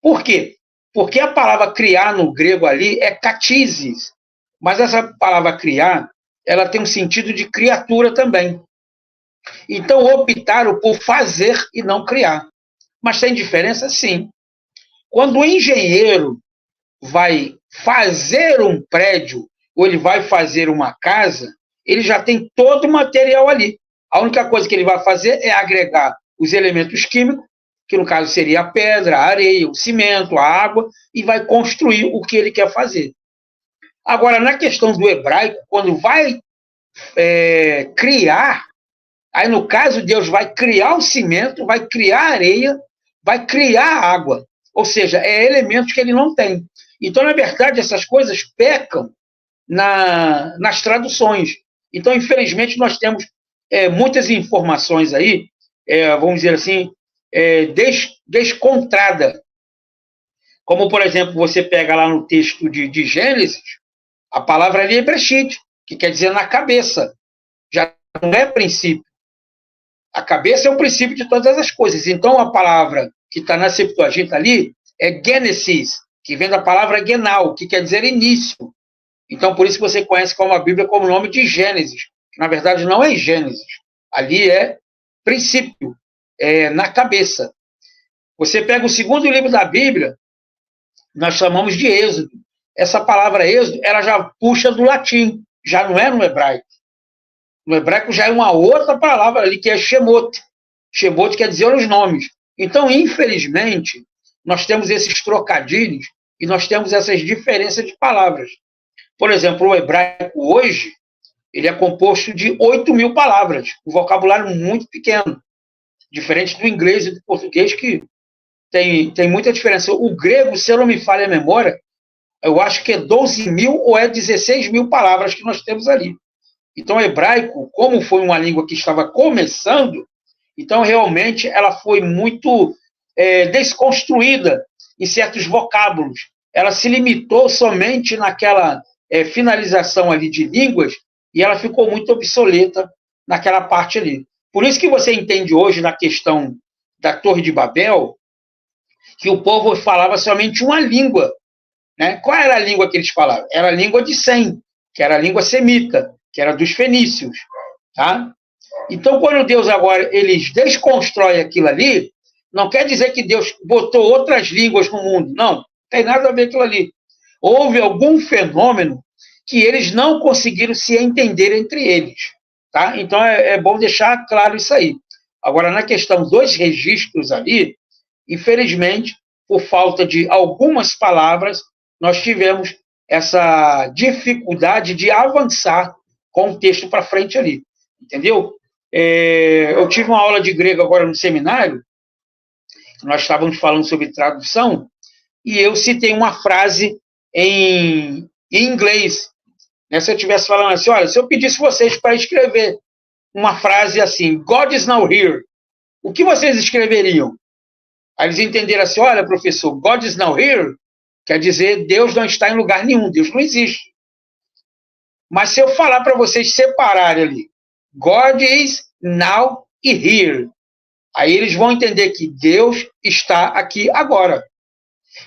Por quê? Porque a palavra criar no grego ali é katisis, mas essa palavra criar, ela tem um sentido de criatura também. Então optaram por fazer e não criar. Mas tem diferença? Sim. Quando o engenheiro vai fazer um prédio ou ele vai fazer uma casa, ele já tem todo o material ali. A única coisa que ele vai fazer é agregar os elementos químicos, que no caso seria a pedra, a areia, o cimento, a água, e vai construir o que ele quer fazer. Agora, na questão do hebraico, quando vai criar, aí no caso Deus vai criar o cimento, vai criar a areia, vai criar a água. Ou seja, é elementos que ele não tem. Então, na verdade, essas coisas pecam nas traduções. Então, infelizmente, nós temos muitas informações aí, vamos dizer assim, descontrada. Como, por exemplo, você pega lá no texto de Gênesis, a palavra ali é Breshit, que quer dizer na cabeça. Já não é princípio. A cabeça é o princípio de todas as coisas. Então, a palavra que está na Septuaginta ali é Gênesis, que vem da palavra Genal, que quer dizer início. Então, por isso que você conhece como a Bíblia como o nome de Gênesis, que na verdade não é Gênesis. Ali é princípio, na cabeça. Você pega o segundo livro da Bíblia, nós chamamos de Êxodo. Essa palavra Êxodo, ela já puxa do latim, já não é no hebraico. No hebraico já é uma outra palavra ali, que é Shemot. Shemot quer dizer os nomes. Então, infelizmente, nós temos esses trocadilhos e nós temos essas diferenças de palavras. Por exemplo, o hebraico hoje, ele é composto de 8.000 palavras, um vocabulário muito pequeno, diferente do inglês e do português, que tem muita diferença. O grego, se eu não me falha a memória, eu acho que é 12.000 ou é 16.000 palavras que nós temos ali. Então, o hebraico, como foi uma língua que estava começando, então, realmente, ela foi muito desconstruída em certos vocábulos. Ela se limitou somente naquela finalização ali de línguas e ela ficou muito obsoleta naquela parte ali. Por isso que você entende hoje, na questão da Torre de Babel, que o povo falava somente uma língua. Né? Qual era a língua que eles falavam? Era a língua de Sem, que era a língua semita, que era dos fenícios. Tá? Então, quando Deus agora eles desconstrói aquilo ali, não quer dizer que Deus botou outras línguas no mundo. Não tem nada a ver com aquilo ali. Houve algum fenômeno que eles não conseguiram se entender entre eles. Tá? Então, é bom deixar claro isso aí. Agora, na questão dos registros ali, infelizmente, por falta de algumas palavras, nós tivemos essa dificuldade de avançar com o texto para frente ali. Entendeu? Eu tive uma aula de grego agora no seminário, nós estávamos falando sobre tradução, e eu citei uma frase em inglês. Né? Se eu estivesse falando assim, olha, se eu pedisse vocês para escrever uma frase assim, God is now here, o que vocês escreveriam? Aí eles entenderam assim, olha, professor, God is now here quer dizer Deus não está em lugar nenhum, Deus não existe. Mas se eu falar para vocês separarem ali, God is now here, aí eles vão entender que Deus está aqui agora.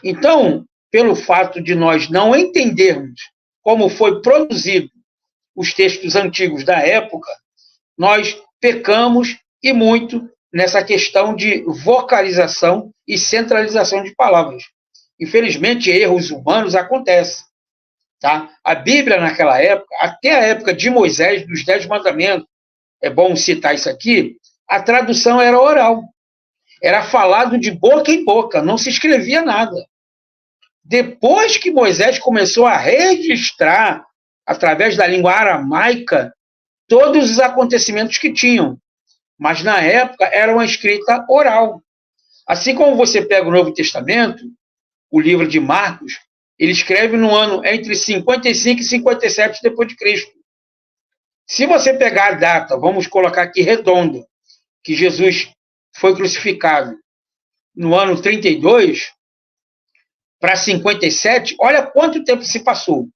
Então, pelo fato de nós não entendermos como foi produzido os textos antigos da época, nós pecamos e muito nessa questão de vocalização e centralização de palavras. Infelizmente, erros humanos acontecem. Tá? A Bíblia, naquela época, até a época de Moisés, dos 10 mandamentos, é bom citar isso aqui, a tradução era oral. Era falado de boca em boca, não se escrevia nada. Depois que Moisés começou a registrar, através da língua aramaica, todos os acontecimentos que tinham. Mas, na época, era uma escrita oral. Assim como você pega o Novo Testamento, o livro de Marcos, ele escreve no ano entre 55 e 57 depois de Cristo. Se você pegar a data, vamos colocar aqui redonda, que Jesus foi crucificado no ano 32 para 57, olha quanto tempo se passou.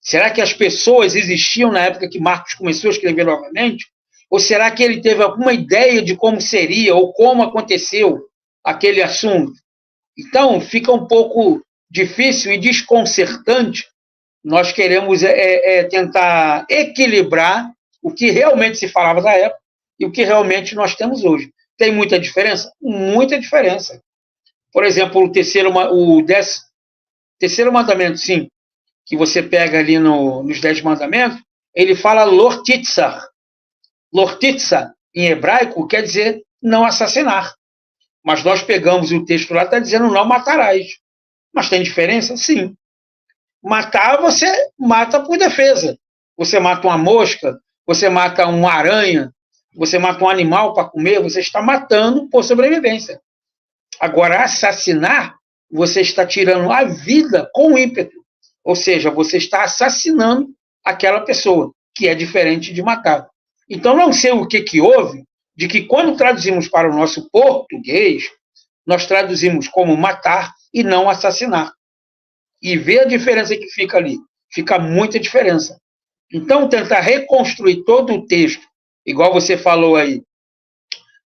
Será que as pessoas existiam na época que Marcos começou a escrever novamente? Ou será que ele teve alguma ideia de como seria ou como aconteceu aquele assunto? Então, fica um pouco difícil e desconcertante. Nós queremos tentar equilibrar o que realmente se falava da época e o que realmente nós temos hoje. Tem muita diferença? Muita diferença. Por exemplo, o terceiro mandamento, sim, que você pega ali nos 10 mandamentos, ele fala lortitzar. Lortitza, em hebraico, quer dizer não assassinar. Mas nós pegamos o texto lá, está dizendo não matarás. Mas tem diferença? Sim. Matar, você mata por defesa. Você mata uma mosca, você mata uma aranha, você mata um animal para comer, você está matando por sobrevivência. Agora, assassinar, você está tirando a vida com ímpeto. Ou seja, você está assassinando aquela pessoa, que é diferente de matar. Então, não sei o que houve, de que quando traduzimos para o nosso português, nós traduzimos como matar e não assassinar. E vê a diferença que fica ali. Fica muita diferença. Então, tentar reconstruir todo o texto, igual você falou aí,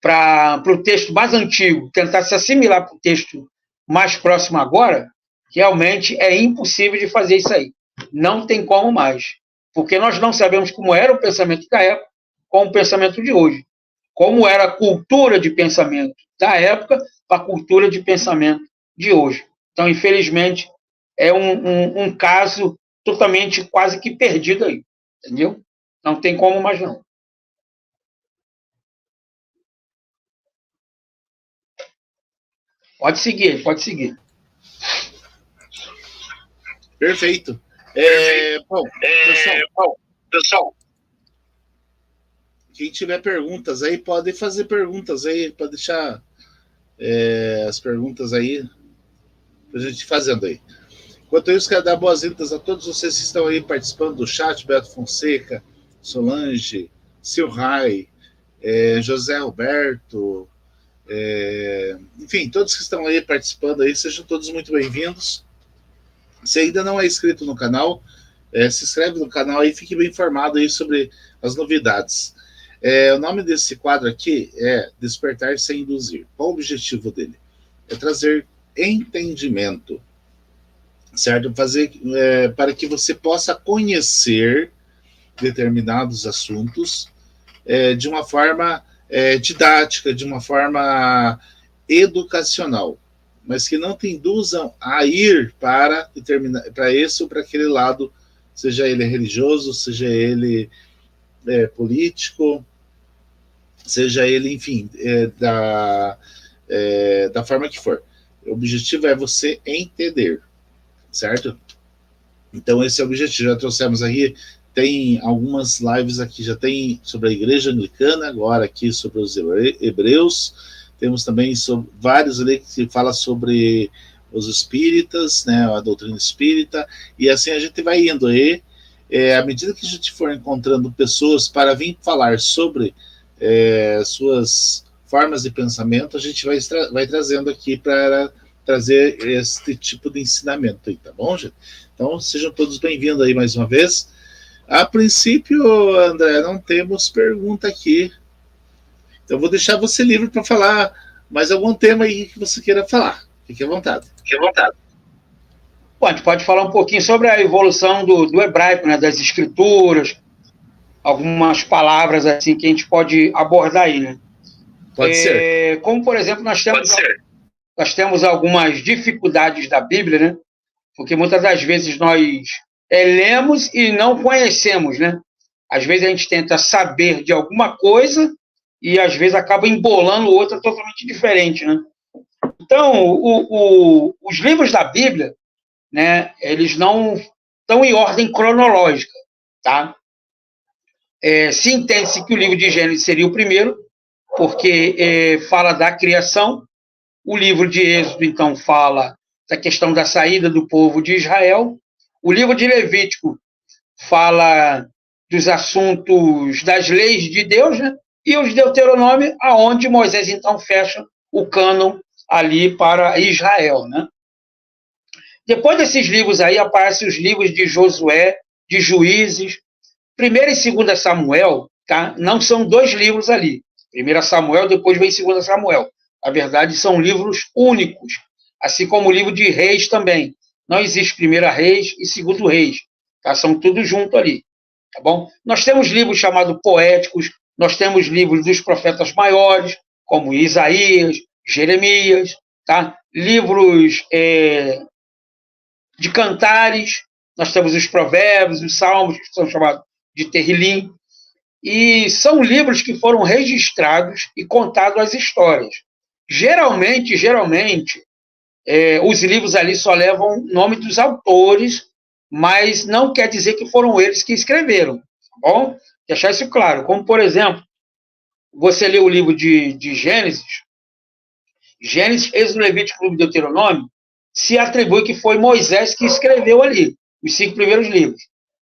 para o texto mais antigo, tentar se assimilar para o texto mais próximo agora, realmente é impossível de fazer isso aí. Não tem como mais. Porque nós não sabemos como era o pensamento da época com o pensamento de hoje. Como era a cultura de pensamento da época para a cultura de pensamento de hoje. Então, infelizmente, é um caso totalmente quase que perdido aí. Entendeu? Não tem como mais não. Pode seguir, pode seguir. Perfeito. Bom, pessoal, quem tiver perguntas aí, pode fazer perguntas aí, pode deixar as perguntas aí para a gente fazendo aí. Enquanto isso, quero dar boas-vindas a todos vocês que estão aí participando do chat, Beto Fonseca, Solange, Silrai, José Roberto, enfim, todos que estão aí participando aí, sejam todos muito bem-vindos. Se ainda não é inscrito no canal, se inscreve no canal aí, fique bem informado aí sobre as novidades. O nome desse quadro aqui é Despertar Sem Induzir. Qual o objetivo dele? É trazer entendimento, certo? Fazer para que você possa conhecer determinados assuntos de uma forma didática, de uma forma educacional, mas que não te induzam a ir para esse ou para aquele lado, seja ele religioso, seja ele político, seja ele, enfim, da forma que for. O objetivo é você entender, certo? Então esse é o objetivo. Já trouxemos aqui, tem algumas lives aqui, já tem sobre a igreja anglicana, agora aqui sobre os hebreus, temos também vários ali que falam sobre os espíritas, né, a doutrina espírita, e assim a gente vai indo aí, à medida que a gente for encontrando pessoas para vir falar sobre suas formas de pensamento, a gente vai trazendo aqui para trazer este tipo de ensinamento aí, tá bom, gente? Então, sejam todos bem-vindos aí mais uma vez. A princípio, André, não temos pergunta aqui. Então, vou deixar você livre para falar mais algum tema aí que você queira falar. Fique à vontade. Fique à vontade. Bom, a gente pode falar um pouquinho sobre a evolução do hebraico, né, das escrituras, algumas palavras assim que a gente pode abordar aí, né? Pode ser. Como, por exemplo, nós temos algumas dificuldades da Bíblia, né? Porque muitas das vezes nós lemos e não conhecemos, né? Às vezes a gente tenta saber de alguma coisa e às vezes acaba embolando outra totalmente diferente, né? Então, os livros da Bíblia, né, eles não estão em ordem cronológica, tá? Se entende-se que o livro de Gênesis seria o primeiro, porque fala da criação. O livro de Êxodo, então, fala da questão da saída do povo de Israel. O livro de Levítico fala dos assuntos das leis de Deus, né? E os Deuteronômio, aonde Moisés, então, fecha o cânon ali para Israel, né? Depois desses livros aí, aparecem os livros de Josué, de Juízes. 1º e 2 Samuel, tá? Não são 2 livros ali. 1 Samuel, depois vem 2 Samuel. Na verdade, são livros únicos, assim como o livro de Reis também. Não existe 1 Reis e 2 Reis, tá? São tudo junto ali, tá bom? Nós temos livros chamados poéticos, nós temos livros dos profetas maiores, como Isaías, Jeremias, tá? Livros de cantares, nós temos os provérbios, os salmos, que são chamados de Terrilim, e são livros que foram registrados e contados as histórias. Geralmente, os livros ali só levam o nome dos autores, mas não quer dizer que foram eles que escreveram, tá bom? Deixar isso claro. Como, por exemplo, você lê o livro de Gênesis, Êxodo, Levítico e Deuteronômio, se atribui que foi Moisés que escreveu ali, os 5 primeiros livros.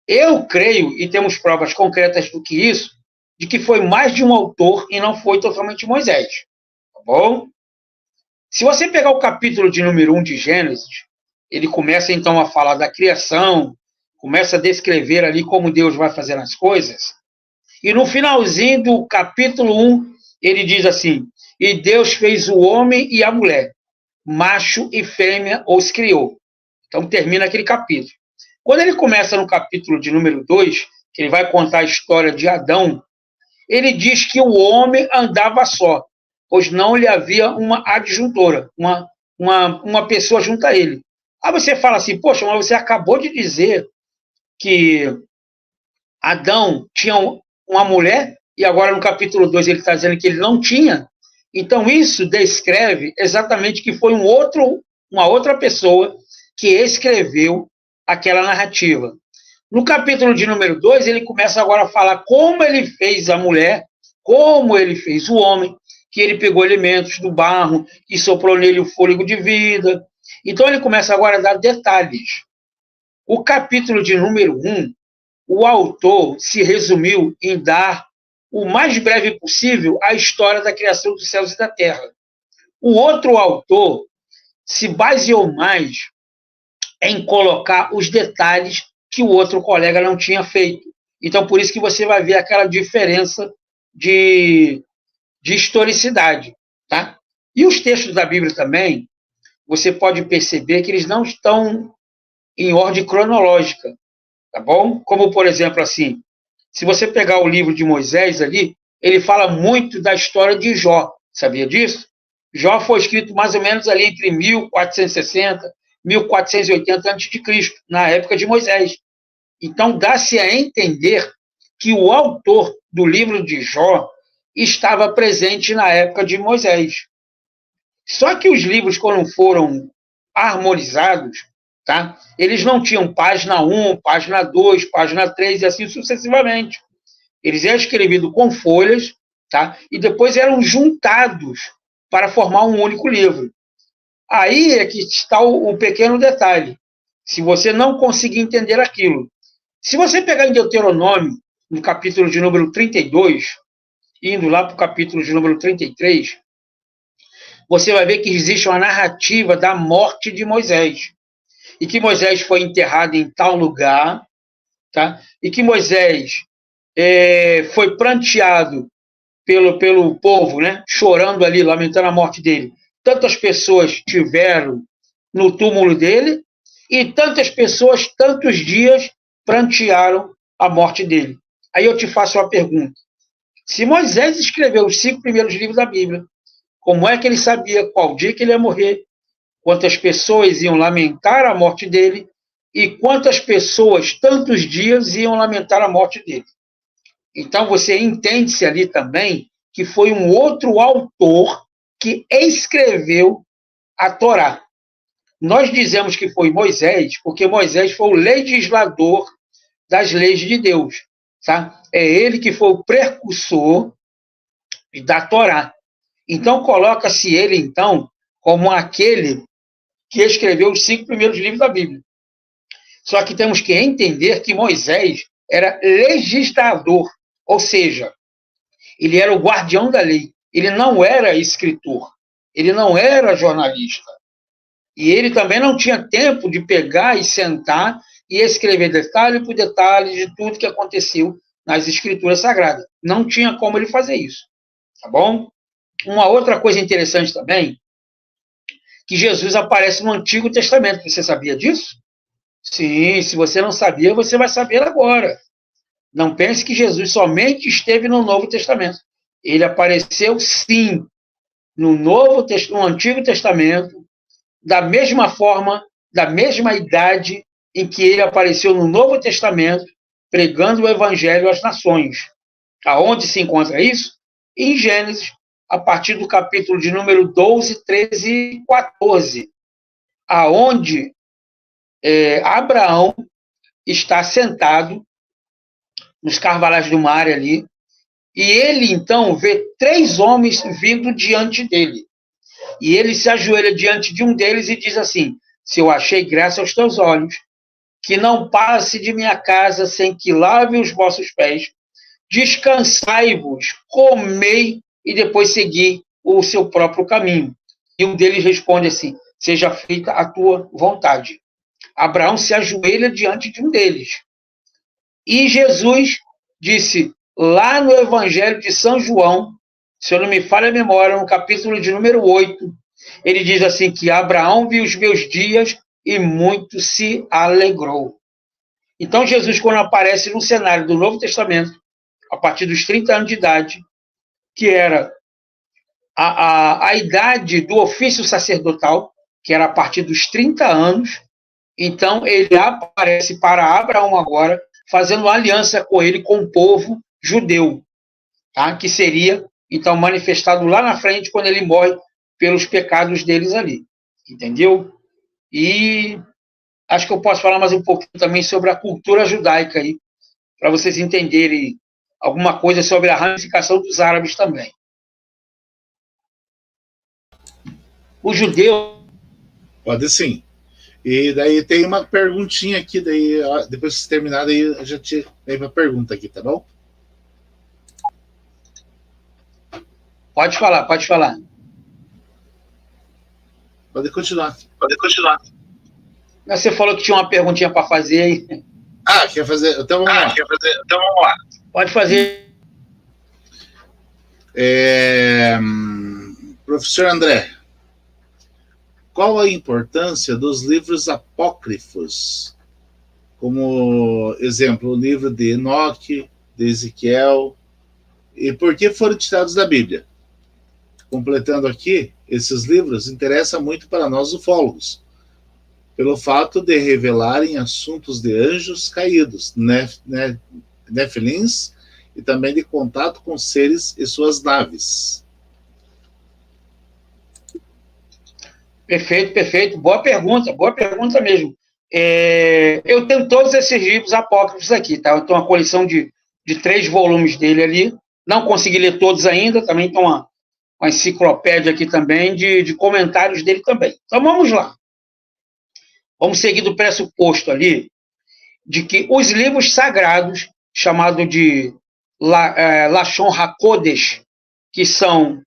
Eu creio, e temos provas concretas do que isso, de que foi mais de um autor e não foi totalmente Moisés. Tá bom? Se você pegar o capítulo de número 1 de Gênesis, ele começa então a falar da criação, começa a descrever ali como Deus vai fazer as coisas. E no finalzinho do capítulo 1, ele diz assim: e Deus fez o homem e a mulher, macho e fêmea os criou. Então termina aquele capítulo. Quando ele começa no capítulo de número 2, que ele vai contar a história de Adão, ele diz que o homem andava só, pois não lhe havia uma adjuntora, uma pessoa junto a ele. Aí você fala assim, poxa, mas você acabou de dizer que Adão tinha uma mulher, e agora no capítulo 2 ele está dizendo que ele não tinha. Então isso descreve exatamente que foi uma outra pessoa que escreveu aquela narrativa. No capítulo de número 2, ele começa agora a falar como ele fez a mulher, como ele fez o homem, que ele pegou elementos do barro e soprou nele o fôlego de vida. Então ele começa agora a dar detalhes. O capítulo de número 1, o autor se resumiu em dar o mais breve possível a história da criação dos céus e da terra. O outro autor se baseou mais em colocar os detalhes que o outro colega não tinha feito. Então, por isso que você vai ver aquela diferença de historicidade. Tá? E os textos da Bíblia também, você pode perceber que eles não estão em ordem cronológica. Tá bom? Como, por exemplo, assim, se você pegar o livro de Moisés ali, ele fala muito da história de Jó. Sabia disso? Jó foi escrito mais ou menos ali entre 1460 1480 a.C., na época de Moisés. Então, dá-se a entender que o autor do livro de Jó estava presente na época de Moisés. Só que os livros, quando foram harmonizados, tá? Eles não tinham página 1, página 2, página 3 e assim sucessivamente. Eles eram escrevidos com folhas, tá? E depois eram juntados para formar um único livro. Aí é que está o pequeno detalhe. Se você não conseguir entender aquilo. Se você pegar em Deuteronômio, no capítulo de número 32, indo lá para o capítulo de número 33, você vai ver que existe uma narrativa da morte de Moisés. E que Moisés foi enterrado em tal lugar, tá? E que Moisés foi pranteado pelo povo, né? Chorando ali, lamentando a morte dele. Tantas pessoas estiveram no túmulo dele e tantas pessoas, tantos dias, prantearam a morte dele. Aí eu te faço uma pergunta. Se Moisés escreveu os 5 primeiros livros da Bíblia, como é que ele sabia qual dia que ele ia morrer, quantas pessoas iam lamentar a morte dele e quantas pessoas, tantos dias, iam lamentar a morte dele? Então, você entende-se ali também que foi um outro autor que escreveu a Torá. Nós dizemos que foi Moisés, porque Moisés foi o legislador das leis de Deus. Tá? É ele que foi o precursor da Torá. Então, coloca-se ele, então, como aquele que escreveu os 5 primeiros livros da Bíblia. Só que temos que entender que Moisés era legislador, ou seja, ele era o guardião da lei. Ele não era escritor, ele não era jornalista. E ele também não tinha tempo de pegar e sentar e escrever detalhe por detalhe de tudo que aconteceu nas Escrituras Sagradas. Não tinha como ele fazer isso. Tá bom? Uma outra coisa interessante também, que Jesus aparece no Antigo Testamento. Você sabia disso? Sim, se você não sabia, você vai saber agora. Não pense que Jesus somente esteve no Novo Testamento. Ele apareceu, sim, no Antigo Testamento, da mesma forma, da mesma idade em que ele apareceu no Novo Testamento, pregando o Evangelho às nações. Aonde se encontra isso? Em Gênesis, a partir do capítulo de número 12, 13 e 14, aonde Abraão está sentado nos carvalhais do mar ali, e ele, então, vê 3 homens vindo diante dele. E ele se ajoelha diante de um deles e diz assim: se eu achei graça aos teus olhos, que não passe de minha casa sem que lave os vossos pés, descansai-vos, comei e depois segui o seu próprio caminho. E um deles responde assim: seja feita a tua vontade. Abraão se ajoelha diante de um deles. E Jesus disse, lá no Evangelho de São João, se eu não me falha a memória, no capítulo de número 8, ele diz assim que Abraão viu os meus dias e muito se alegrou. Então, Jesus, quando aparece no cenário do Novo Testamento, a partir dos 30 anos de idade, que era a idade do ofício sacerdotal, que era a partir dos 30 anos, então ele aparece para Abraão agora, fazendo aliança com ele, com o povo judeu, tá? Que seria, então, manifestado lá na frente, quando ele morre pelos pecados deles ali. Entendeu? E acho que eu posso falar mais um pouquinho também sobre a cultura judaica aí, para vocês entenderem alguma coisa sobre a ramificação dos árabes também. O judeu... Pode sim. E daí tem uma perguntinha aqui, daí depois que terminar, daí a gente vem para a pergunta aqui, tá bom? Pode falar, pode falar. Pode continuar. Você falou que tinha uma perguntinha para fazer aí. Ah, quer fazer? Então vamos lá. Pode fazer. Professor André, qual a importância dos livros apócrifos? Como exemplo, o livro de Enoque, de Ezequiel, e por que foram tirados da Bíblia? Completando aqui, esses livros interessam muito para nós ufólogos, pelo fato de revelarem assuntos de anjos caídos, nefilins, e também de contato com seres e suas naves. Perfeito. Boa pergunta mesmo. Eu tenho todos esses livros apócrifos aqui, tá? Eu tenho uma coleção de 3 volumes dele ali. Não consegui ler todos ainda, também tem uma enciclopédia aqui também de comentários dele também. Então vamos lá. Vamos seguir do pressuposto ali de que os livros sagrados, chamados de Lashon HaKodesh, que são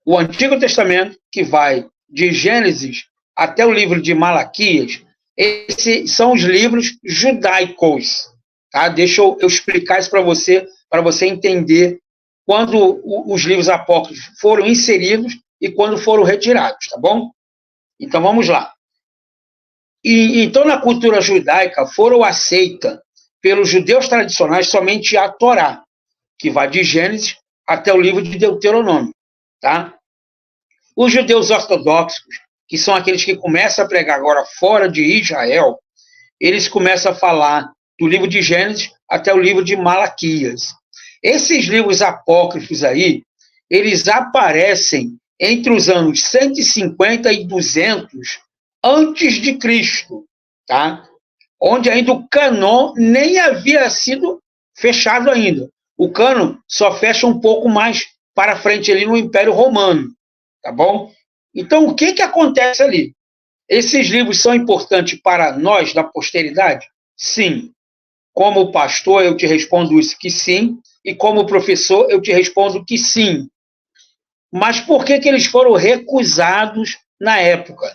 o Antigo Testamento, que vai de Gênesis até o livro de Malaquias, esses são os livros judaicos. Tá? Deixa eu explicar isso para você entender quando os livros apócrifos foram inseridos e quando foram retirados, tá bom? Então, vamos lá. Então, na cultura judaica, foram aceitas pelos judeus tradicionais somente a Torá, que vai de Gênesis até o livro de Deuteronômio, tá? Os judeus ortodoxos, que são aqueles que começam a pregar agora fora de Israel, eles começam a falar do livro de Gênesis até o livro de Malaquias. Esses livros apócrifos aí, eles aparecem entre os anos 150 e 200 antes de Cristo, tá? Onde ainda o cânon nem havia sido fechado ainda. O cânon só fecha um pouco mais para frente ali no Império Romano, tá bom? Então, o que acontece ali? Esses livros são importantes para nós, da posteridade? Sim. Como pastor, eu te respondo isso que sim, e como professor, eu te respondo que sim. Mas por que eles foram recusados na época?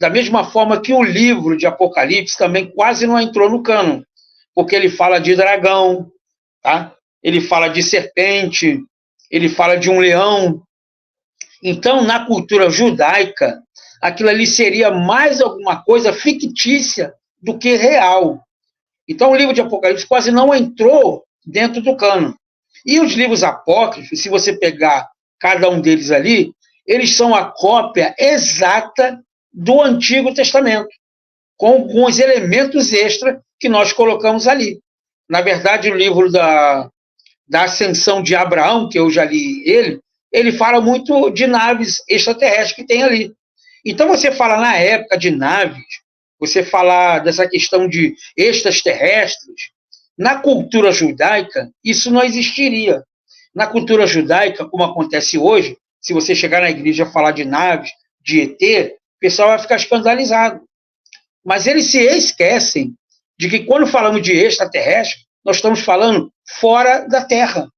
Da mesma forma que o livro de Apocalipse também quase não entrou no cânon, porque ele fala de dragão, tá? Ele fala de serpente, ele fala de um leão. Então, na cultura judaica, aquilo ali seria mais alguma coisa fictícia do que real. Então, o livro de Apocalipse quase não entrou dentro do cânon. E os livros apócrifos, se você pegar cada um deles ali, eles são a cópia exata do Antigo Testamento, com os elementos extras que nós colocamos ali. Na verdade, o livro da Ascensão de Abraão, que eu já li ele fala muito de naves extraterrestres que tem ali. Então, você fala na época de naves, você falar dessa questão de extraterrestres, na cultura judaica, isso não existiria. Na cultura judaica, como acontece hoje, se você chegar na igreja e falar de naves, de ET, o pessoal vai ficar escandalizado. Mas eles se esquecem de que quando falamos de extraterrestre, nós estamos falando fora da Terra.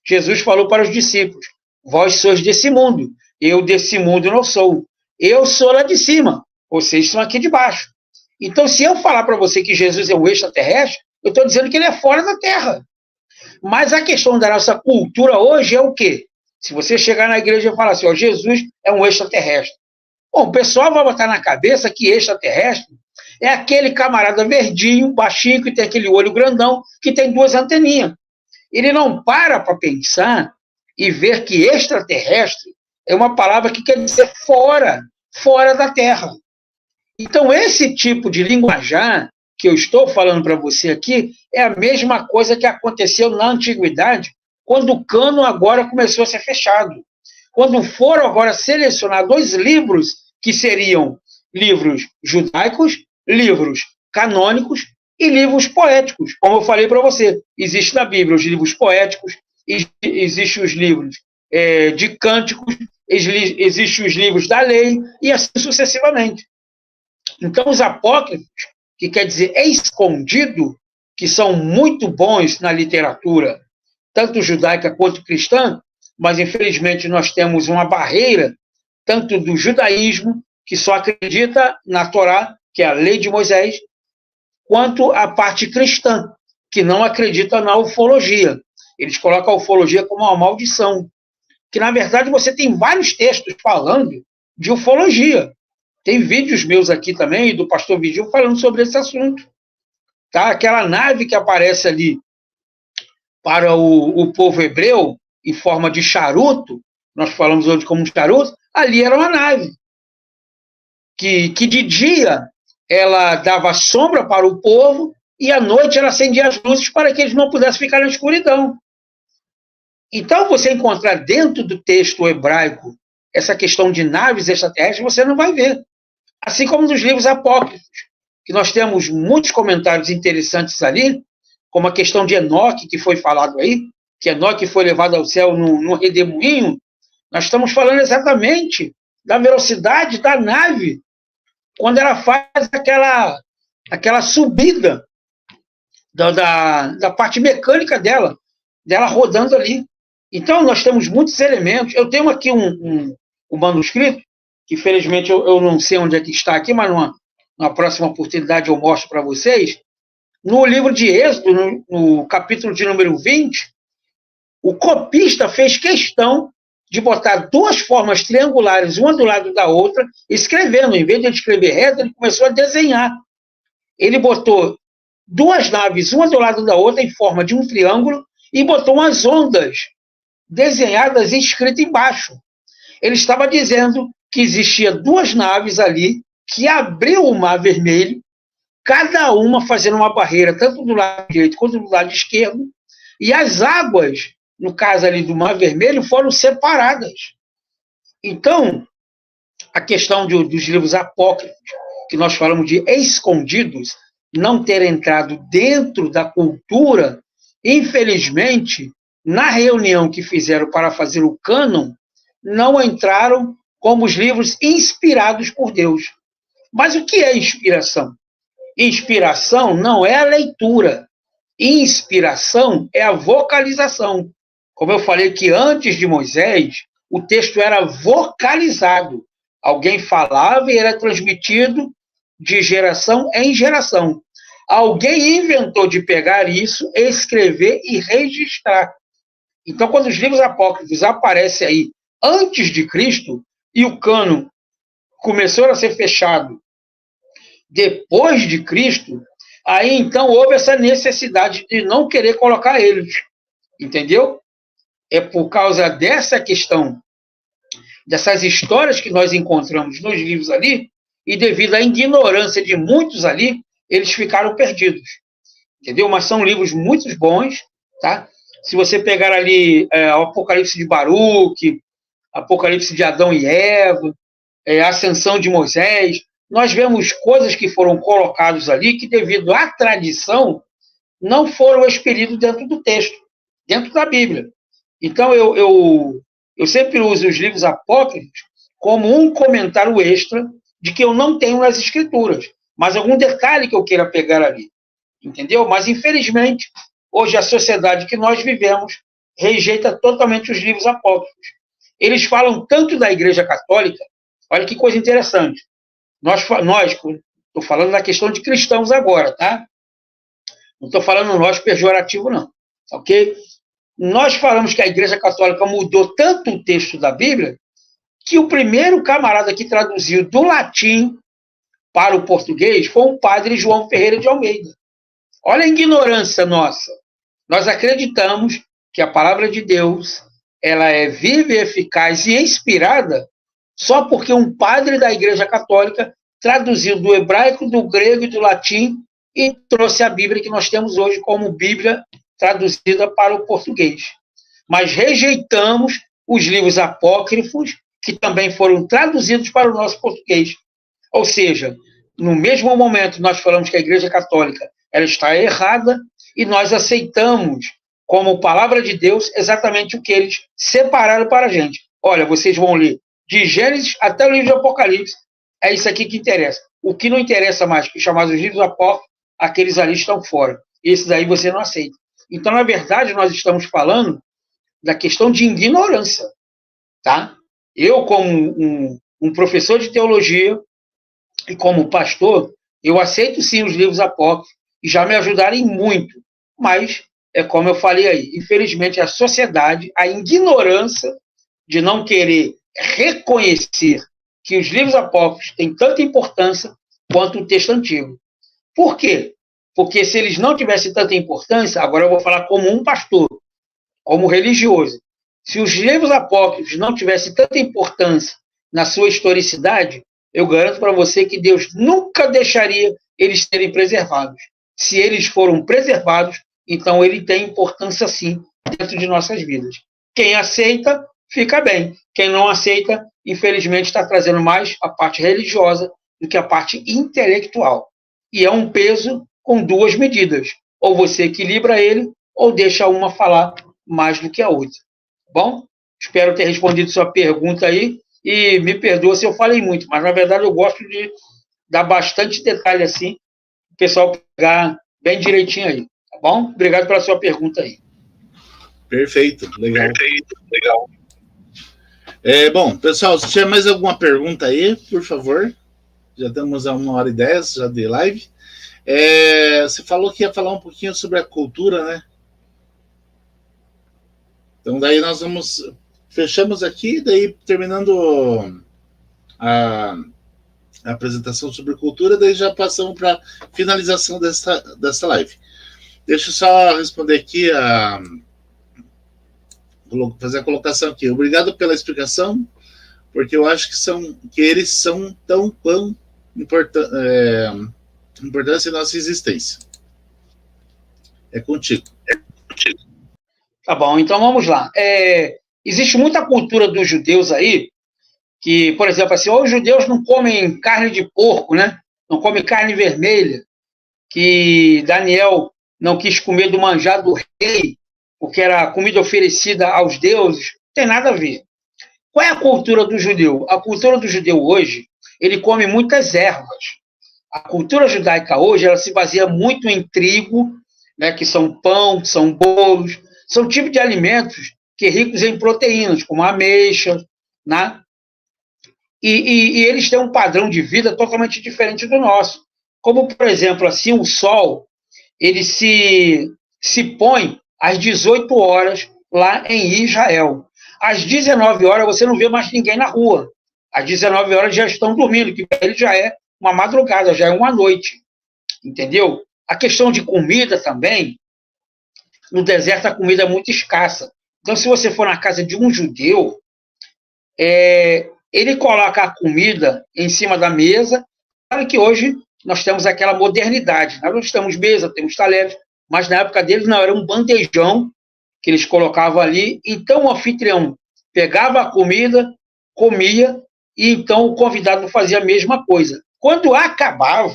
Jesus falou para os discípulos, vós sois desse mundo, eu desse mundo não sou. Eu sou lá de cima, vocês são aqui de baixo. Então, se eu falar para você que Jesus é um extraterrestre, eu estou dizendo que ele é fora da Terra. Mas a questão da nossa cultura hoje é o quê? Se você chegar na igreja e falar assim, ó, Jesus é um extraterrestre. Bom, o pessoal vai botar na cabeça que extraterrestre é aquele camarada verdinho, baixinho, que tem aquele olho grandão, que tem duas anteninhas. Ele não para pensar e ver que extraterrestre é uma palavra que quer dizer fora da Terra. Então, esse tipo de linguajar que eu estou falando para você aqui é a mesma coisa que aconteceu na antiguidade, quando o cânon agora começou a ser fechado. Quando foram agora selecionados 2 livros que seriam livros judaicos, livros canônicos e livros poéticos. Como eu falei para você, existe na Bíblia os livros poéticos, existem os livros de cânticos, existem os livros da lei e assim sucessivamente. Então, os apócrifos, que quer dizer escondido, que são muito bons na literatura, tanto judaica quanto cristã, mas infelizmente nós temos uma barreira, tanto do judaísmo, que só acredita na Torá, que é a lei de Moisés, quanto a parte cristã, que não acredita na ufologia. Eles colocam a ufologia como uma maldição. Que, na verdade, você tem vários textos falando de ufologia. Tem vídeos meus aqui também, do pastor Vigil, falando sobre esse assunto. Tá? Aquela nave que aparece ali para o povo hebreu, em forma de charuto, nós falamos hoje como um charuto, ali era uma nave. Que de dia ela dava sombra para o povo e à noite ela acendia as luzes para que eles não pudessem ficar na escuridão. Então, você encontrar dentro do texto hebraico essa questão de naves extraterrestres, você não vai ver. Assim como nos livros apócrifos, que nós temos muitos comentários interessantes ali, como a questão de Enoque, que foi falado aí, que Enoque foi levado ao céu no redemoinho. Nós estamos falando exatamente da velocidade da nave, quando ela faz aquela subida da parte mecânica dela rodando ali. Então, nós temos muitos elementos. Eu tenho aqui um manuscrito, que felizmente eu não sei onde é que está aqui, mas numa próxima oportunidade eu mostro para vocês. No livro de Êxodo, no capítulo de número 20, o copista fez questão de botar 2 formas triangulares, uma do lado da outra, escrevendo. Em vez de ele escrever reto, ele começou a desenhar. Ele botou duas naves, uma do lado da outra, em forma de um triângulo, e botou umas ondas desenhadas e escritas embaixo. Ele estava dizendo que existia duas naves ali que abriu o Mar Vermelho, cada uma fazendo uma barreira, tanto do lado direito quanto do lado esquerdo, e as águas, no caso ali do Mar Vermelho, foram separadas. Então, a questão dos livros apócrifos, que nós falamos de escondidos, não ter entrado dentro da cultura, infelizmente, na reunião que fizeram para fazer o cânon, não entraram como os livros inspirados por Deus. Mas o que é inspiração? Inspiração não é a leitura. Inspiração é a vocalização. Como eu falei que antes de Moisés, o texto era vocalizado. Alguém falava e era transmitido de geração em geração. Alguém inventou de pegar isso, escrever e registrar. Então, quando os livros apócrifos aparecem aí antes de Cristo e o cânon começou a ser fechado depois de Cristo, aí então houve essa necessidade de não querer colocar eles. Entendeu? É por causa dessa questão, dessas histórias que nós encontramos nos livros ali, e devido à ignorância de muitos ali, eles ficaram perdidos. Entendeu? Mas são livros muito bons, tá? Se você pegar ali o Apocalipse de Baruque, Apocalipse de Adão e Eva, a Ascensão de Moisés, nós vemos coisas que foram colocadas ali que, devido à tradição, não foram expelidos dentro do texto, dentro da Bíblia. Então, eu sempre uso os livros apócrifos como um comentário extra de que eu não tenho nas Escrituras, mas algum detalhe que eu queira pegar ali. Entendeu? Mas, infelizmente, hoje a sociedade que nós vivemos rejeita totalmente os livros apócrifos. Eles falam tanto da Igreja Católica, olha que coisa interessante. Nós estou falando da questão de cristãos agora, tá? Não estou falando nós pejorativo, não. Ok? Nós falamos que a Igreja Católica mudou tanto o texto da Bíblia que o primeiro camarada que traduziu do latim para o português foi um padre João Ferreira de Almeida. Olha a ignorância nossa. Nós acreditamos que a palavra de Deus ela é viva, eficaz e inspirada só porque um padre da Igreja Católica traduziu do hebraico, do grego e do latim e trouxe a Bíblia que nós temos hoje como Bíblia traduzida para o português. Mas rejeitamos os livros apócrifos que também foram traduzidos para o nosso português. Ou seja, no mesmo momento nós falamos que a Igreja Católica ela está errada e nós aceitamos como palavra de Deus exatamente o que eles separaram para a gente. Olha, vocês vão ler de Gênesis até o livro de Apocalipse, é isso aqui que interessa. O que não interessa mais, que chamados livros apócrifos, aqueles ali estão fora. Esses aí você não aceita. Então, na verdade, nós estamos falando da questão de ignorância. Tá? Eu, como um professor de teologia e como pastor, eu aceito sim os livros apócrifos e já me ajudarem muito. Mas, é como eu falei aí, infelizmente a sociedade, a ignorância de não querer reconhecer que os livros apócrifos têm tanta importância quanto o texto antigo. Por quê? Porque se eles não tivessem tanta importância, agora eu vou falar como um pastor, como religioso, se os livros apócrifos não tivessem tanta importância na sua historicidade, eu garanto para você que Deus nunca deixaria eles serem preservados. Se eles foram preservados, então ele tem importância sim dentro de nossas vidas. Quem aceita, fica bem. Quem não aceita, infelizmente, está trazendo mais a parte religiosa do que a parte intelectual. E é um peso com duas medidas. Ou você equilibra ele, ou deixa uma falar mais do que a outra. Bom, espero ter respondido sua pergunta aí. E me perdoa se eu falei muito, mas na verdade eu gosto de dar bastante detalhe assim, o pessoal pegar bem direitinho aí. Tá bom? Obrigado pela sua pergunta aí. Perfeito, legal. Bom, pessoal, se tiver mais alguma pergunta aí, por favor. Já estamos a 1h10 já de live. Você falou que ia falar um pouquinho sobre a cultura, né? Então daí nós fechamos aqui, daí terminando a a apresentação sobre cultura, daí já passamos para finalização dessa live. Deixa eu só responder aqui, fazer a colocação aqui. Obrigado pela explicação, porque eu acho que eles são tão importância em nossa existência. É contigo. Tá bom, então vamos lá. Existe muita cultura dos judeus aí, que, por exemplo, assim, os judeus não comem carne de porco, né? Não comem carne vermelha, que Daniel não quis comer do manjar do rei, porque era comida oferecida aos deuses. Não tem nada a ver. Qual é a cultura do judeu? A cultura do judeu hoje, ele come muitas ervas. A cultura judaica hoje, ela se baseia muito em trigo, né, que são pão, que são bolos, são tipos de alimentos que são ricos em proteínas, como ameixa, né? E eles têm um padrão de vida totalmente diferente do nosso. Como, por exemplo, assim, o sol, ele se põe às 18 horas lá em Israel. Às 19 horas você não vê mais ninguém na rua. Às 19 horas já estão dormindo, que para ele já é uma madrugada, já é uma noite. Entendeu? A questão de comida também, no deserto a comida é muito escassa. Então, se você for na casa de um judeu, ele coloca a comida em cima da mesa. Claro que hoje nós temos aquela modernidade. Nós temos mesa, temos talheres, mas na época deles não, era um bandejão que eles colocavam ali. Então o anfitrião pegava a comida, comia, e então o convidado fazia a mesma coisa. Quando acabava,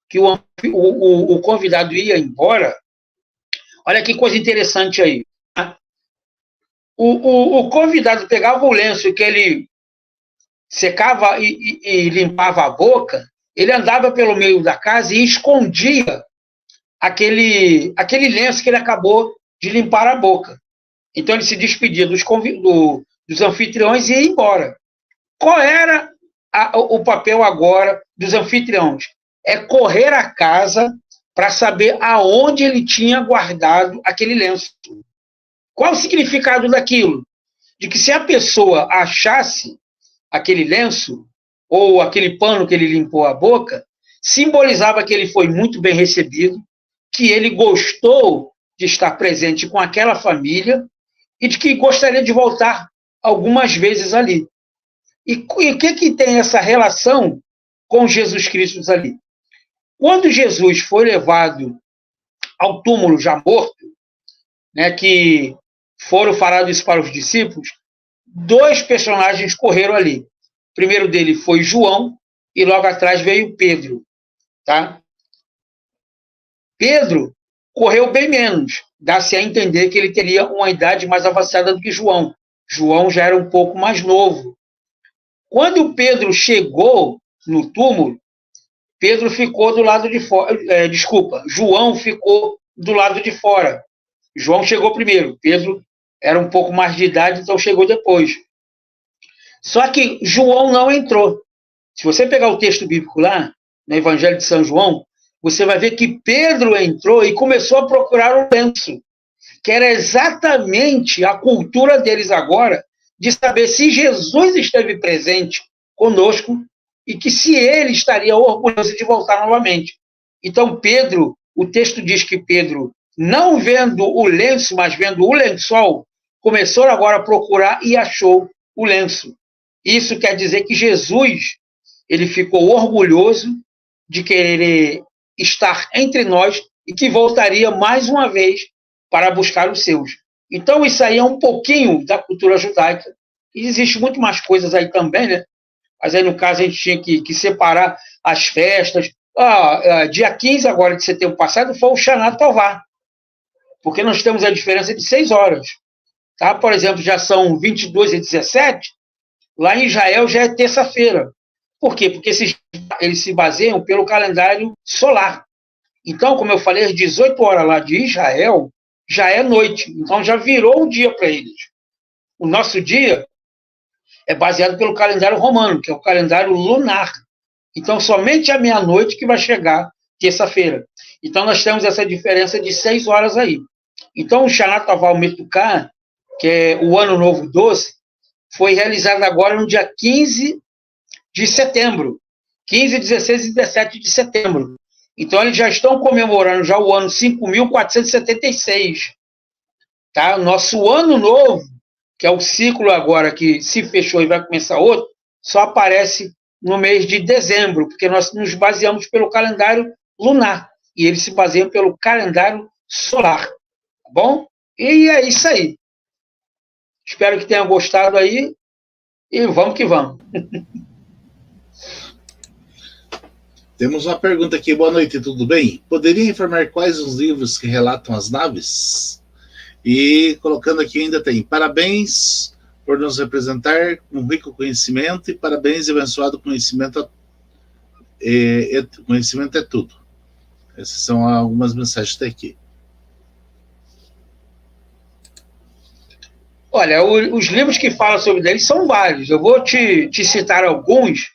que o convidado ia embora, olha que coisa interessante aí. O convidado pegava o lenço que ele secava e limpava a boca, ele andava pelo meio da casa e escondia aquele lenço que ele acabou de limpar a boca. Então ele se despedia dos anfitriões e ia embora. Qual era o papel agora dos anfitriões? É correr a casa para saber aonde ele tinha guardado aquele lenço. Qual o significado daquilo? De que se a pessoa achasse aquele lenço ou aquele pano que ele limpou a boca, simbolizava que ele foi muito bem recebido, que ele gostou de estar presente com aquela família e de que gostaria de voltar algumas vezes ali. E o que tem essa relação com Jesus Cristo ali? Quando Jesus foi levado ao túmulo já morto, né, que foram falados isso para os discípulos, 2 personagens correram ali. O primeiro dele foi João e logo atrás veio Pedro. Tá? Pedro correu bem menos. Dá-se a entender que ele teria uma idade mais avançada do que João. João já era um pouco mais novo. Quando Pedro chegou no túmulo, Pedro ficou do lado de fora. João ficou do lado de fora. João chegou primeiro. Pedro era um pouco mais de idade, então chegou depois. Só que João não entrou. Se você pegar o texto bíblico lá, no Evangelho de São João, você vai ver que Pedro entrou e começou a procurar o lenço, que era exatamente a cultura deles agora, de saber se Jesus esteve presente conosco e que se ele estaria orgulhoso de voltar novamente. Então, Pedro, o texto diz que Pedro, não vendo o lenço, mas vendo o lençol, começou agora a procurar e achou o lenço. Isso quer dizer que Jesus, ele ficou orgulhoso de querer estar entre nós e que voltaria mais uma vez para buscar os seus. Então, isso aí é um pouquinho da cultura judaica. E existe muito mais coisas aí também, né? Mas aí, no caso, a gente tinha que separar as festas. Dia 15 agora de setembro passado foi o Shana Tová, porque nós temos a diferença de 6 horas. Tá? Por exemplo, já são 22h17, lá em Israel já é terça-feira. Por quê? Porque eles se baseiam pelo calendário solar. Então, como eu falei, às 18 horas lá de Israel, já é noite. Então, já virou o dia para eles. O nosso dia é baseado pelo calendário romano, que é o calendário lunar. Então, somente à meia-noite que vai chegar terça-feira. Então, nós temos essa diferença de 6 horas aí. Então, o Shana Tová Metuká, que é o Ano Novo Doce, foi realizado agora no dia 15 de setembro. 15, 16 e 17 de setembro. Então, eles já estão comemorando já o ano 5.476. Tá? Nosso ano novo, que é o ciclo agora que se fechou e vai começar outro, só aparece no mês de dezembro, porque nós nos baseamos pelo calendário lunar, e eles se baseiam pelo calendário solar. Tá bom? E é isso aí. Espero que tenham gostado aí, e vamos que vamos. Temos uma pergunta aqui. Boa noite, tudo bem? Poderia informar quais os livros que relatam as naves? E colocando aqui ainda tem: parabéns por nos representar com um rico conhecimento, e parabéns e abençoado conhecimento. Conhecimento é tudo. Essas são algumas mensagens que tem aqui. Olha, os livros que falam sobre eles são vários. Eu vou te citar alguns,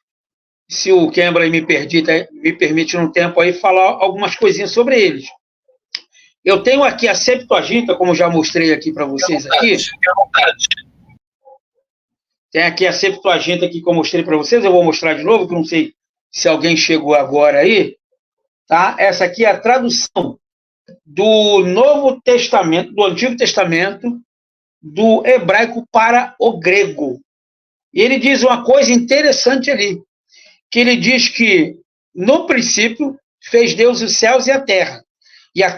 se o Kembra me permite no tempo aí falar algumas coisinhas sobre eles. Eu tenho aqui a Septuaginta, como já mostrei aqui para vocês aqui. Fique à vontade. Tem aqui a Septuaginta aqui que eu mostrei para vocês. Eu vou mostrar de novo, que eu não sei se alguém chegou agora aí. Tá? Essa aqui é a tradução do Novo Testamento, do Antigo Testamento, do hebraico para o grego. E ele diz uma coisa interessante ali, que ele diz que, no princípio, fez Deus os céus e a terra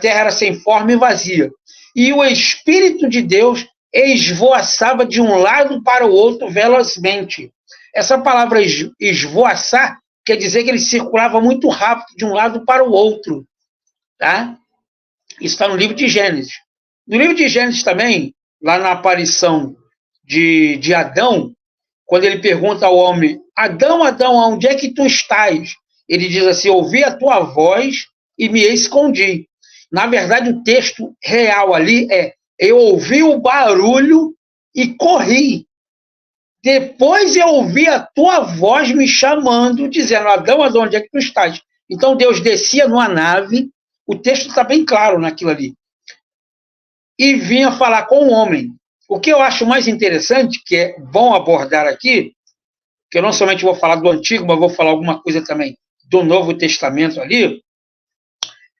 era sem forma e vazia. E o Espírito de Deus esvoaçava de um lado para o outro velozmente. Essa palavra esvoaçar quer dizer que ele circulava muito rápido de um lado para o outro. Tá? Isso está no livro de Gênesis. No livro de Gênesis também, lá na aparição de Adão, quando ele pergunta ao homem: Adão, Adão, onde é que tu estás? Ele diz assim: ouvi a tua voz e me escondi. Na verdade, o texto real ali é: eu ouvi o barulho e corri. Depois eu ouvi a tua voz me chamando, dizendo: Adão, Adão, onde é que tu estás? Então Deus descia numa nave, o texto está bem claro naquilo ali, e vinha falar com o homem. O que eu acho mais interessante, que é bom abordar aqui, que eu não somente vou falar do Antigo, mas vou falar alguma coisa também do Novo Testamento ali,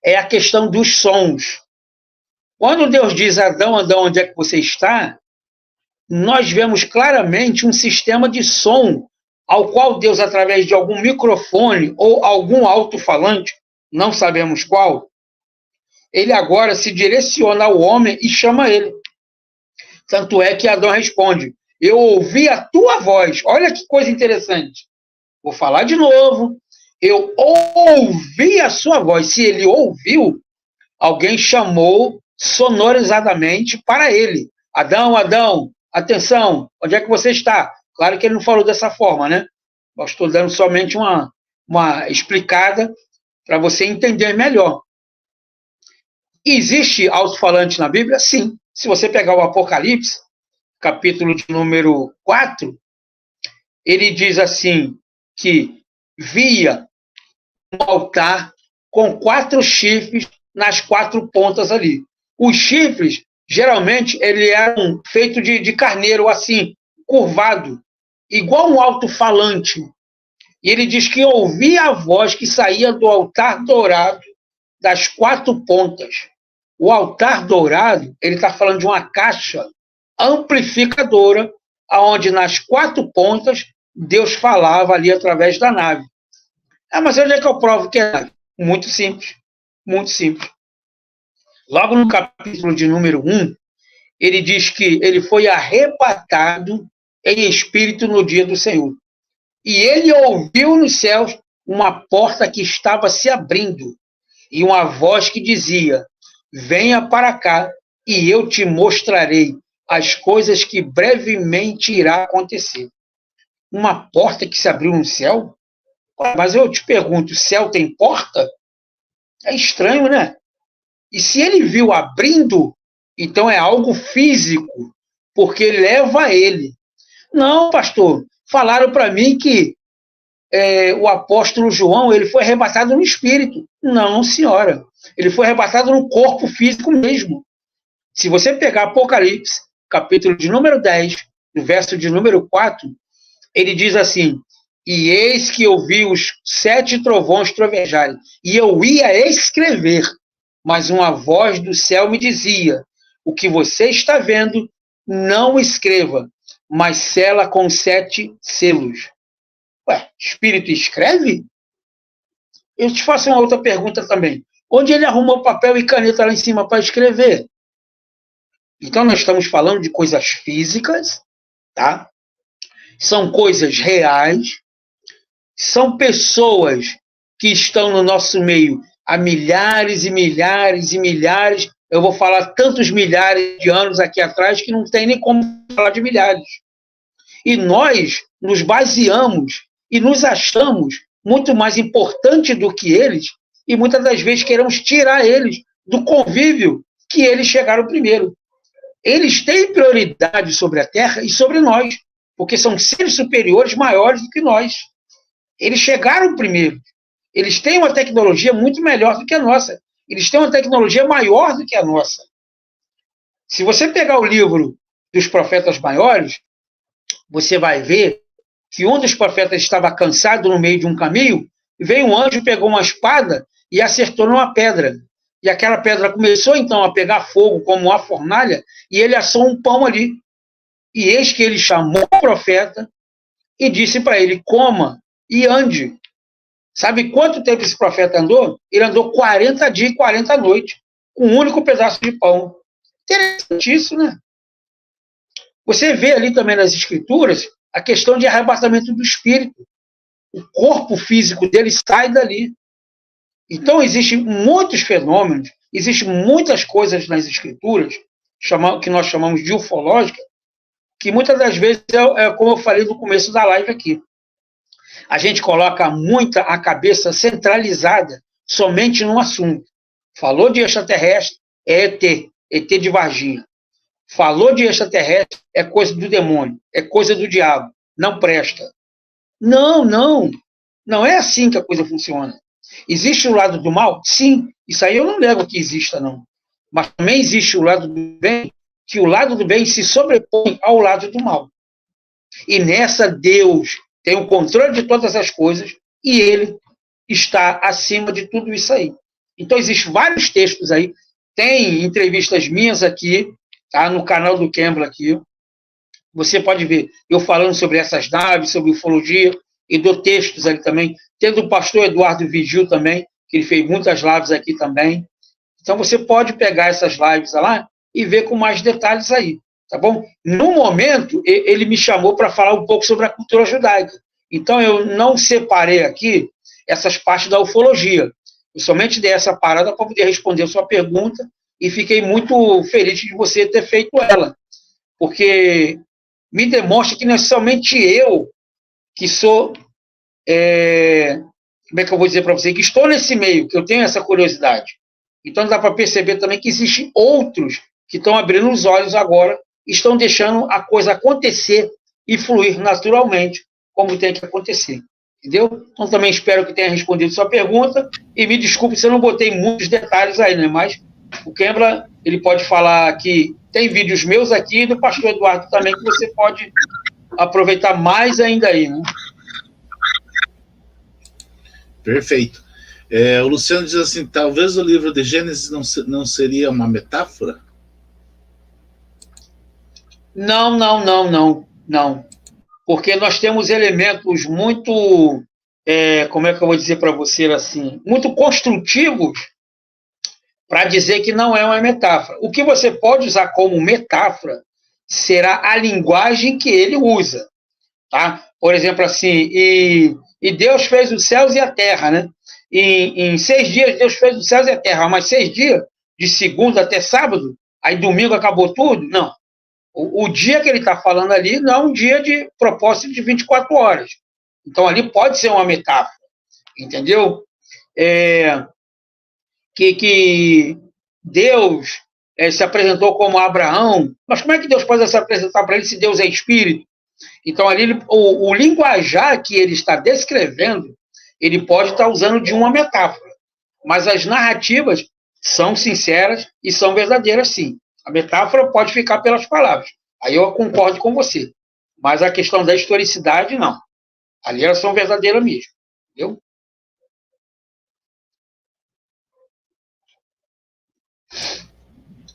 é a questão dos sons. Quando Deus diz: Adão, Adão, onde é que você está? Nós vemos claramente um sistema de som ao qual Deus, através de algum microfone ou algum alto-falante, não sabemos qual, ele agora se direciona ao homem e chama ele. Tanto é que Adão responde: eu ouvi a tua voz. Olha que coisa interessante. Vou falar de novo. Eu ouvi a sua voz. Se ele ouviu, alguém chamou sonorizadamente para ele: Adão, Adão, atenção, onde é que você está? Claro que ele não falou dessa forma, né? Eu estou dando somente uma explicada para você entender melhor. Existe alto-falante na Bíblia? Sim. Se você pegar o Apocalipse, capítulo de número 4, ele diz assim, que via um altar com 4 chifres nas 4 pontas ali. Os chifres, geralmente, eles eram feitos de carneiro, assim, curvado, igual um alto-falante. E ele diz que ouvia a voz que saía do altar dourado das 4 pontas. O altar dourado, ele está falando de uma caixa amplificadora, onde nas 4 pontas Deus falava ali através da nave. Mas onde é que eu provo que é nave? Muito simples, muito simples. Logo no capítulo de número 1, ele diz que ele foi arrebatado em espírito no dia do Senhor. E ele ouviu nos céus uma porta que estava se abrindo e uma voz que dizia: venha para cá e eu te mostrarei as coisas que brevemente irá acontecer. Uma porta que se abriu no céu? Mas eu te pergunto, o céu tem porta? É estranho, né? E se ele viu abrindo, então é algo físico, porque leva a ele. Não, pastor, falaram para mim que o apóstolo João ele foi arrebatado no espírito. Não, senhora. Ele foi arrebatado no corpo físico mesmo. Se você pegar Apocalipse, capítulo de número 10, no verso de número 4, ele diz assim: E eis que eu vi os 7 trovões trovejarem, e eu ia escrever, mas uma voz do céu me dizia: o que você está vendo, não escreva, mas sela com 7 selos. Ué, Espírito escreve? Eu te faço uma outra pergunta também. Onde ele arrumou papel e caneta lá em cima para escrever? Então, nós estamos falando de coisas físicas, tá? São coisas reais, são pessoas que estão no nosso meio há milhares e milhares e milhares, eu vou falar tantos milhares de anos aqui atrás que não tem nem como falar de milhares. E nós nos baseamos e nos achamos muito mais importantes do que eles, e muitas das vezes queremos tirar eles do convívio que eles chegaram primeiro. Eles têm prioridade sobre a Terra e sobre nós, porque são seres superiores maiores do que nós. Eles chegaram primeiro. Eles têm uma tecnologia muito melhor do que a nossa. Eles têm uma tecnologia maior do que a nossa. Se você pegar o livro dos profetas maiores, você vai ver que um dos profetas estava cansado no meio de um caminho, e veio um anjo, pegou uma espada e acertou numa pedra. E aquela pedra começou, então, a pegar fogo como uma fornalha, e ele assou um pão ali. E eis que ele chamou o profeta e disse para ele: coma e ande. Sabe quanto tempo esse profeta andou? Ele andou 40 dias e 40 noites, com um único pedaço de pão. Interessante isso, né? Você vê ali também nas escrituras a questão de arrebatamento do espírito. O corpo físico dele sai dali. Então, existem muitos fenômenos, existem muitas coisas nas escrituras, que nós chamamos de ufológica, que muitas das vezes é como eu falei no começo da live aqui. A gente coloca muita a cabeça centralizada somente num assunto. Falou de extraterrestre, é ET de Varginha. Falou de extraterrestre, é coisa do demônio, é coisa do diabo, não presta. Não é assim que a coisa funciona. Existe o lado do mal? Sim, isso aí eu não nego que exista, não. Mas também existe o lado do bem, que o lado do bem se sobrepõe ao lado do mal. E nessa Deus tem o controle de todas as coisas e ele está acima de tudo isso aí. Então, existem vários textos aí. Tem entrevistas minhas aqui, tá, no canal do Campbell aqui. Você pode ver eu falando sobre essas naves, sobre ufologia, e dou textos ali também. Tem do pastor Eduardo Vigil também, que ele fez muitas lives aqui também. Então, você pode pegar essas lives lá e ver com mais detalhes aí, tá bom? No momento, ele me chamou para falar um pouco sobre a cultura judaica. Então, eu não separei aqui essas partes da ufologia. Eu somente dei essa parada para poder responder a sua pergunta e fiquei muito feliz de você ter feito ela, porque me demonstra que não é somente eu que sou, como é que eu vou dizer para você, que estou nesse meio, que eu tenho essa curiosidade. Então dá para perceber também que existem outros que estão abrindo os olhos agora, estão deixando a coisa acontecer e fluir naturalmente, como tem que acontecer. Entendeu? Então também espero que tenha respondido sua pergunta, e me desculpe se eu não botei muitos detalhes aí, né? Mas o Campbell, ele pode falar que tem vídeos meus aqui, e do pastor Eduardo também, que você pode aproveitar mais ainda aí, né? Perfeito. O Luciano diz assim, talvez o livro de Gênesis não seria uma metáfora? Não. Porque nós temos elementos muito, como é que eu vou dizer para você assim, muito construtivos para dizer que não é uma metáfora. O que você pode usar como metáfora será a linguagem que ele usa, tá? Por exemplo, assim, e Deus fez os céus e a terra, né? Em 6 dias Deus fez os céus e a terra, mas 6 dias, de segunda até sábado, aí domingo acabou tudo? Não. O dia que ele está falando ali não é um dia de propósito de 24 horas. Então, ali pode ser uma metáfora, entendeu? Que Deus se apresentou como Abraão, mas como é que Deus pode se apresentar para ele se Deus é espírito? Então, ali, o linguajar que ele está descrevendo, ele pode estar usando de uma metáfora, mas as narrativas são sinceras e são verdadeiras, sim. A metáfora pode ficar pelas palavras. Aí eu concordo com você. Mas a questão da historicidade, não. Ali elas são verdadeiras mesmo. Entendeu?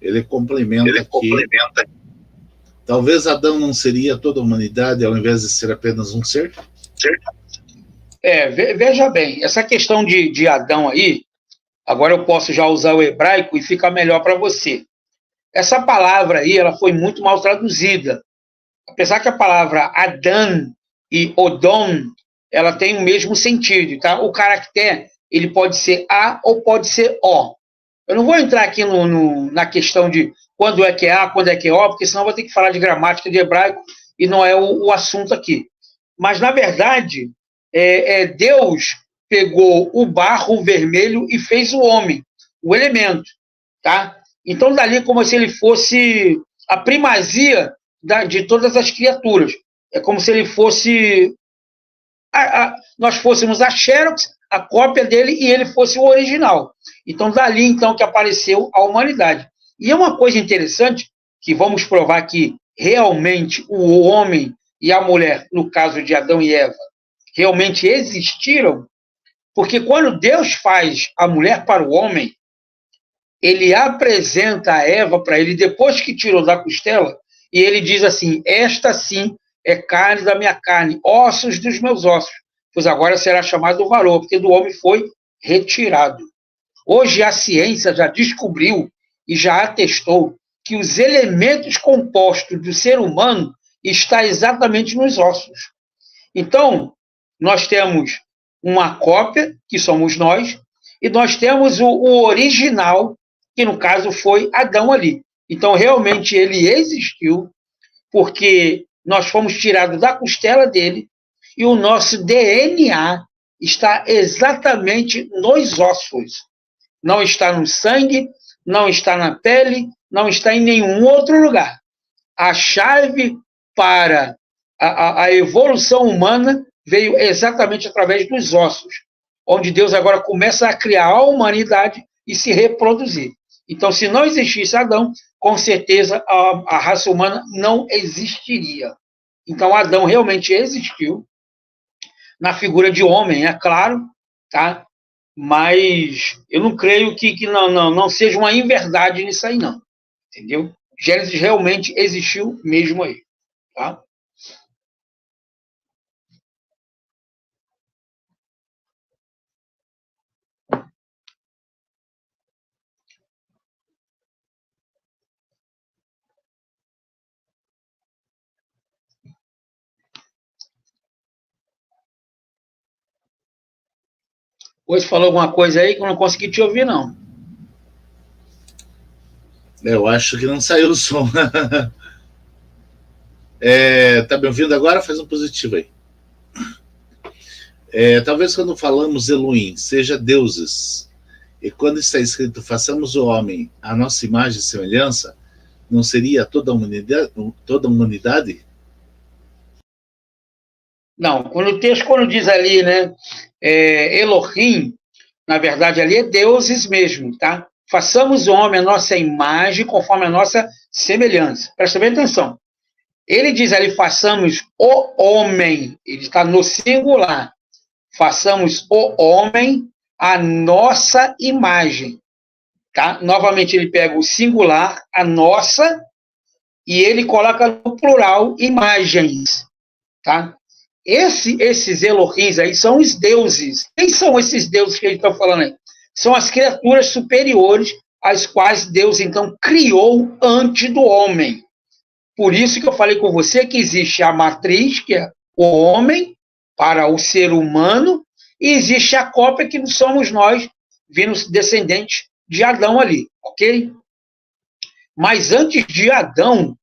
Ele complementa aqui. Talvez Adão não seria toda a humanidade ao invés de ser apenas um ser? Veja bem, essa questão de Adão aí, agora eu posso já usar o hebraico e fica melhor para você. Essa palavra aí, ela foi muito mal traduzida. Apesar que a palavra Adão e Odom, ela tem o mesmo sentido, tá? O caractere, ele pode ser A ou pode ser O. Eu não vou entrar aqui na questão de quando é que é A, quando é que é O, porque senão eu vou ter que falar de gramática de hebraico e não é o assunto aqui. Mas, na verdade, Deus pegou o barro vermelho e fez o homem, o elemento, tá? Então, dali como se ele fosse a primazia de todas as criaturas. É como se ele fosse... nós fôssemos a Xerox, a cópia dele, e ele fosse o original. Então, dali, então, que apareceu a humanidade. E é uma coisa interessante, que vamos provar que realmente o homem e a mulher, no caso de Adão e Eva, realmente existiram, porque quando Deus faz a mulher para o homem, ele apresenta a Eva para ele, depois que tirou da costela, e ele diz assim, esta sim é carne da minha carne, ossos dos meus ossos, pois agora será chamado varão, porque do homem foi retirado. Hoje a ciência já descobriu e já atestou que os elementos compostos do ser humano estão exatamente nos ossos. Então, nós temos uma cópia, que somos nós, e nós temos o original, que no caso foi Adão ali. Então, realmente, ele existiu, porque nós fomos tirados da costela dele, e o nosso DNA está exatamente nos ossos. Não está no sangue, não está na pele, não está em nenhum outro lugar. A chave para a evolução humana veio exatamente através dos ossos, onde Deus agora começa a criar a humanidade e se reproduzir. Então, se não existisse Adão, com certeza a raça humana não existiria. Então, Adão realmente existiu, na figura de homem, é claro, tá? Mas eu não creio que não seja uma inverdade nisso aí, não. Entendeu? Gênesis realmente existiu mesmo aí. Tá? Hoje falou alguma coisa aí que eu não consegui te ouvir, não. Eu acho que não saiu o som. Tá me ouvindo agora? Faz um positivo aí. Talvez quando falamos Elohim, seja deuses, e quando está escrito façamos o homem a nossa imagem e semelhança, não seria toda a humanidade? Não, o texto, quando diz ali, né, Elohim, na verdade ali é deuses mesmo, tá? Façamos o homem a nossa imagem conforme a nossa semelhança. Presta bem atenção. Ele diz ali, façamos o homem, ele está no singular. Façamos o homem a nossa imagem. Tá? Novamente, ele pega o singular, a nossa, e ele coloca no plural, imagens. Tá? Esses Elohims aí são os deuses. Quem são esses deuses que ele está falando aí? São as criaturas superiores, as quais Deus, então, criou antes do homem. Por isso que eu falei com você que existe a matriz, que é o homem, para o ser humano, e existe a cópia, que somos nós, vindo descendentes de Adão ali, ok? Mas antes de Adão,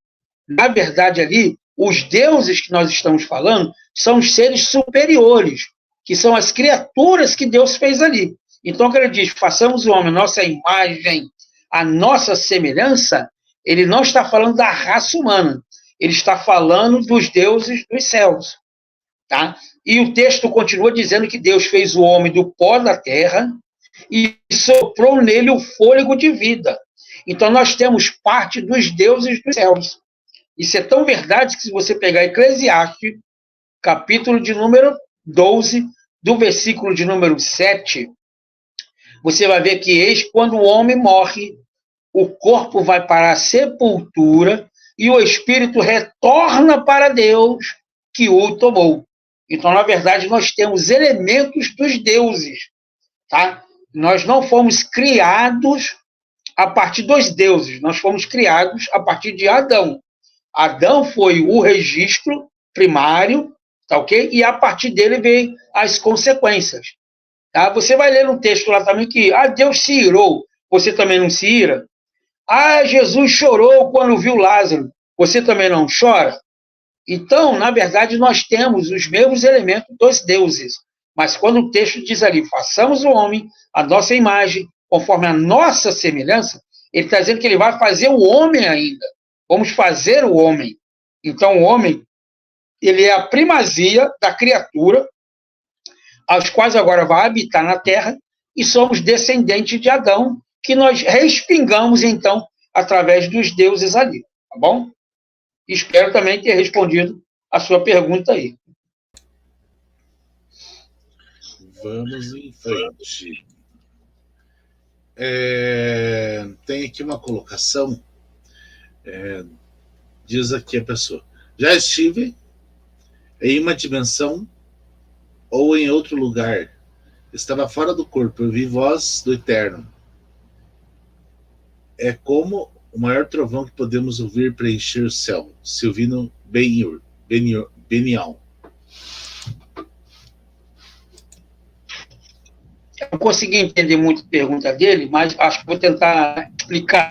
na verdade ali, os deuses que nós estamos falando são os seres superiores, que são as criaturas que Deus fez ali. Então, quando ele diz, façamos o homem a nossa imagem, a nossa semelhança, ele não está falando da raça humana, ele está falando dos deuses dos céus. Tá? E o texto continua dizendo que Deus fez o homem do pó da terra e soprou nele o fôlego de vida. Então, nós temos parte dos deuses dos céus. Isso é tão verdade que, se você pegar Eclesiastes, capítulo de número 12, do versículo de número 7, você vai ver que eis quando o homem morre, o corpo vai para a sepultura e o espírito retorna para Deus que o tomou. Então, na verdade, nós temos elementos dos deuses, tá? Nós não fomos criados a partir dos deuses, nós fomos criados a partir de Adão. Adão foi o registro primário, tá ok? E a partir dele veio as consequências. Tá? Você vai ler um texto lá também que Deus se irou, você também não se ira? Jesus chorou quando viu Lázaro, você também não chora? Então, na verdade, nós temos os mesmos elementos dos deuses. Mas quando o texto diz ali, façamos o homem, a nossa imagem, conforme a nossa semelhança, ele está dizendo que ele vai fazer o homem ainda. Vamos fazer o homem. Então, o homem, ele é a primazia da criatura, aos quais agora vai habitar na terra, e somos descendentes de Adão, que nós respingamos, então, através dos deuses ali. Tá bom? Espero também ter respondido a sua pergunta aí. Vamos em frente. Tem aqui uma colocação. Diz aqui a pessoa: já estive em uma dimensão ou em outro lugar. Estava fora do corpo. Eu vi voz do Eterno. É como o maior trovão que podemos ouvir preencher o céu. Silvino Benial. Eu não consegui entender muito a pergunta dele, mas acho que vou tentar explicar.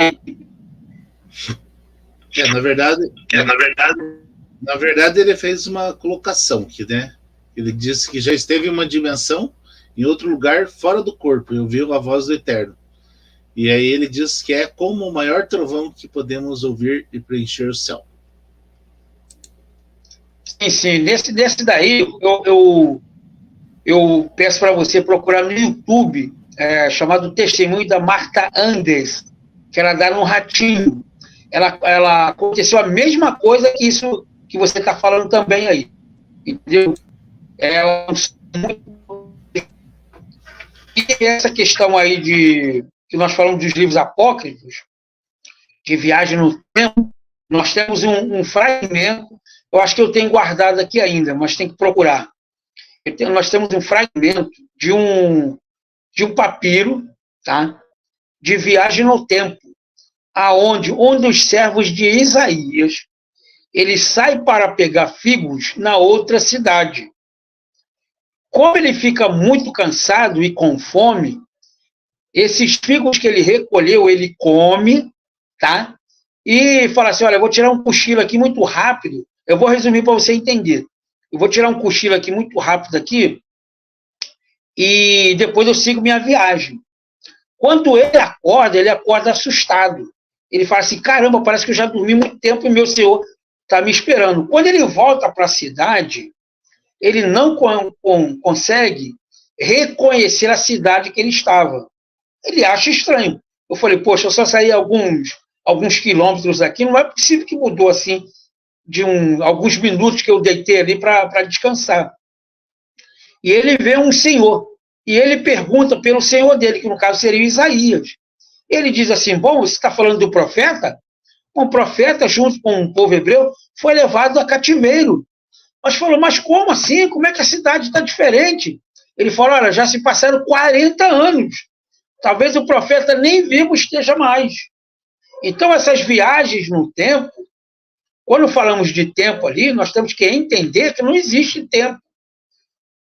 Na verdade, ele fez uma colocação aqui, né? Ele disse que já esteve em uma dimensão, em outro lugar, fora do corpo, e ouviu a voz do Eterno. E aí ele diz que é como o maior trovão que podemos ouvir e preencher o céu. Sim. Nesse daí, eu peço para você procurar no YouTube, chamado Testemunho da Marta Andes, que ela dá no Ratinho. Ela aconteceu a mesma coisa que isso que você está falando também aí. Entendeu? E essa questão aí que nós falamos dos livros apócrifos, de viagem no tempo, nós temos um fragmento, eu acho que eu tenho guardado aqui ainda, mas tem que procurar. Nós temos um fragmento de um papiro, tá? De viagem no tempo, onde os servos de Isaías, ele sai para pegar figos na outra cidade. Como ele fica muito cansado e com fome, esses figos que ele recolheu, ele come, tá? E fala assim, olha, eu vou tirar um cochilo aqui muito rápido, eu vou resumir para você entender. Eu vou tirar um cochilo aqui muito rápido aqui e depois eu sigo minha viagem. Quando ele acorda assustado. Ele fala assim, caramba, parece que eu já dormi muito tempo e meu Senhor está me esperando. Quando ele volta para a cidade, ele não consegue reconhecer a cidade que ele estava. Ele acha estranho. Eu falei, poxa, eu só saí alguns quilômetros daqui, não é possível que mudou assim de alguns minutos que eu deitei ali para descansar. E ele vê um senhor, e ele pergunta pelo senhor dele, que no caso seria Isaías. Ele diz assim, bom, você está falando do profeta? O profeta, junto com o povo hebreu, foi levado a cativeiro. Mas falou, mas como assim? Como é que a cidade está diferente? Ele falou, olha, já se passaram 40 anos. Talvez o profeta nem vivo esteja mais. Então, essas viagens no tempo, quando falamos de tempo ali, nós temos que entender que não existe tempo.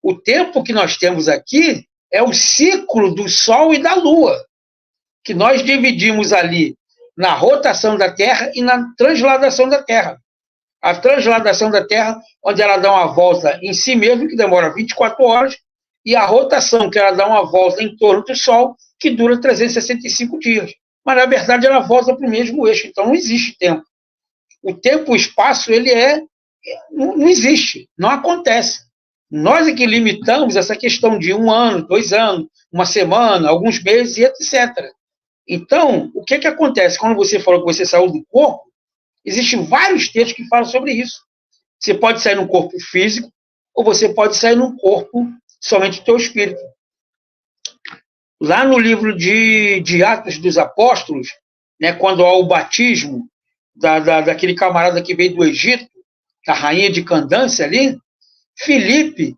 O tempo que nós temos aqui é o ciclo do Sol e da Lua, que nós dividimos ali na rotação da Terra e na transladação da Terra. A transladação da Terra, onde ela dá uma volta em si mesma, que demora 24 horas, e a rotação, que ela dá uma volta em torno do Sol, que dura 365 dias. Mas, na verdade, ela volta para o mesmo eixo, então não existe tempo. O tempo e o espaço, não existe, não acontece. Nós é que limitamos essa questão de 1 ano, 2 anos, 1 semana, alguns meses, e etc. Então, o que acontece? Quando você falou que você saiu do corpo, existem vários textos que falam sobre isso. Você pode sair no corpo físico, ou você pode sair num corpo, somente o teu espírito. Lá no livro de Atos dos Apóstolos, né, quando há o batismo daquele camarada que veio do Egito, da rainha de Candância ali, Filipe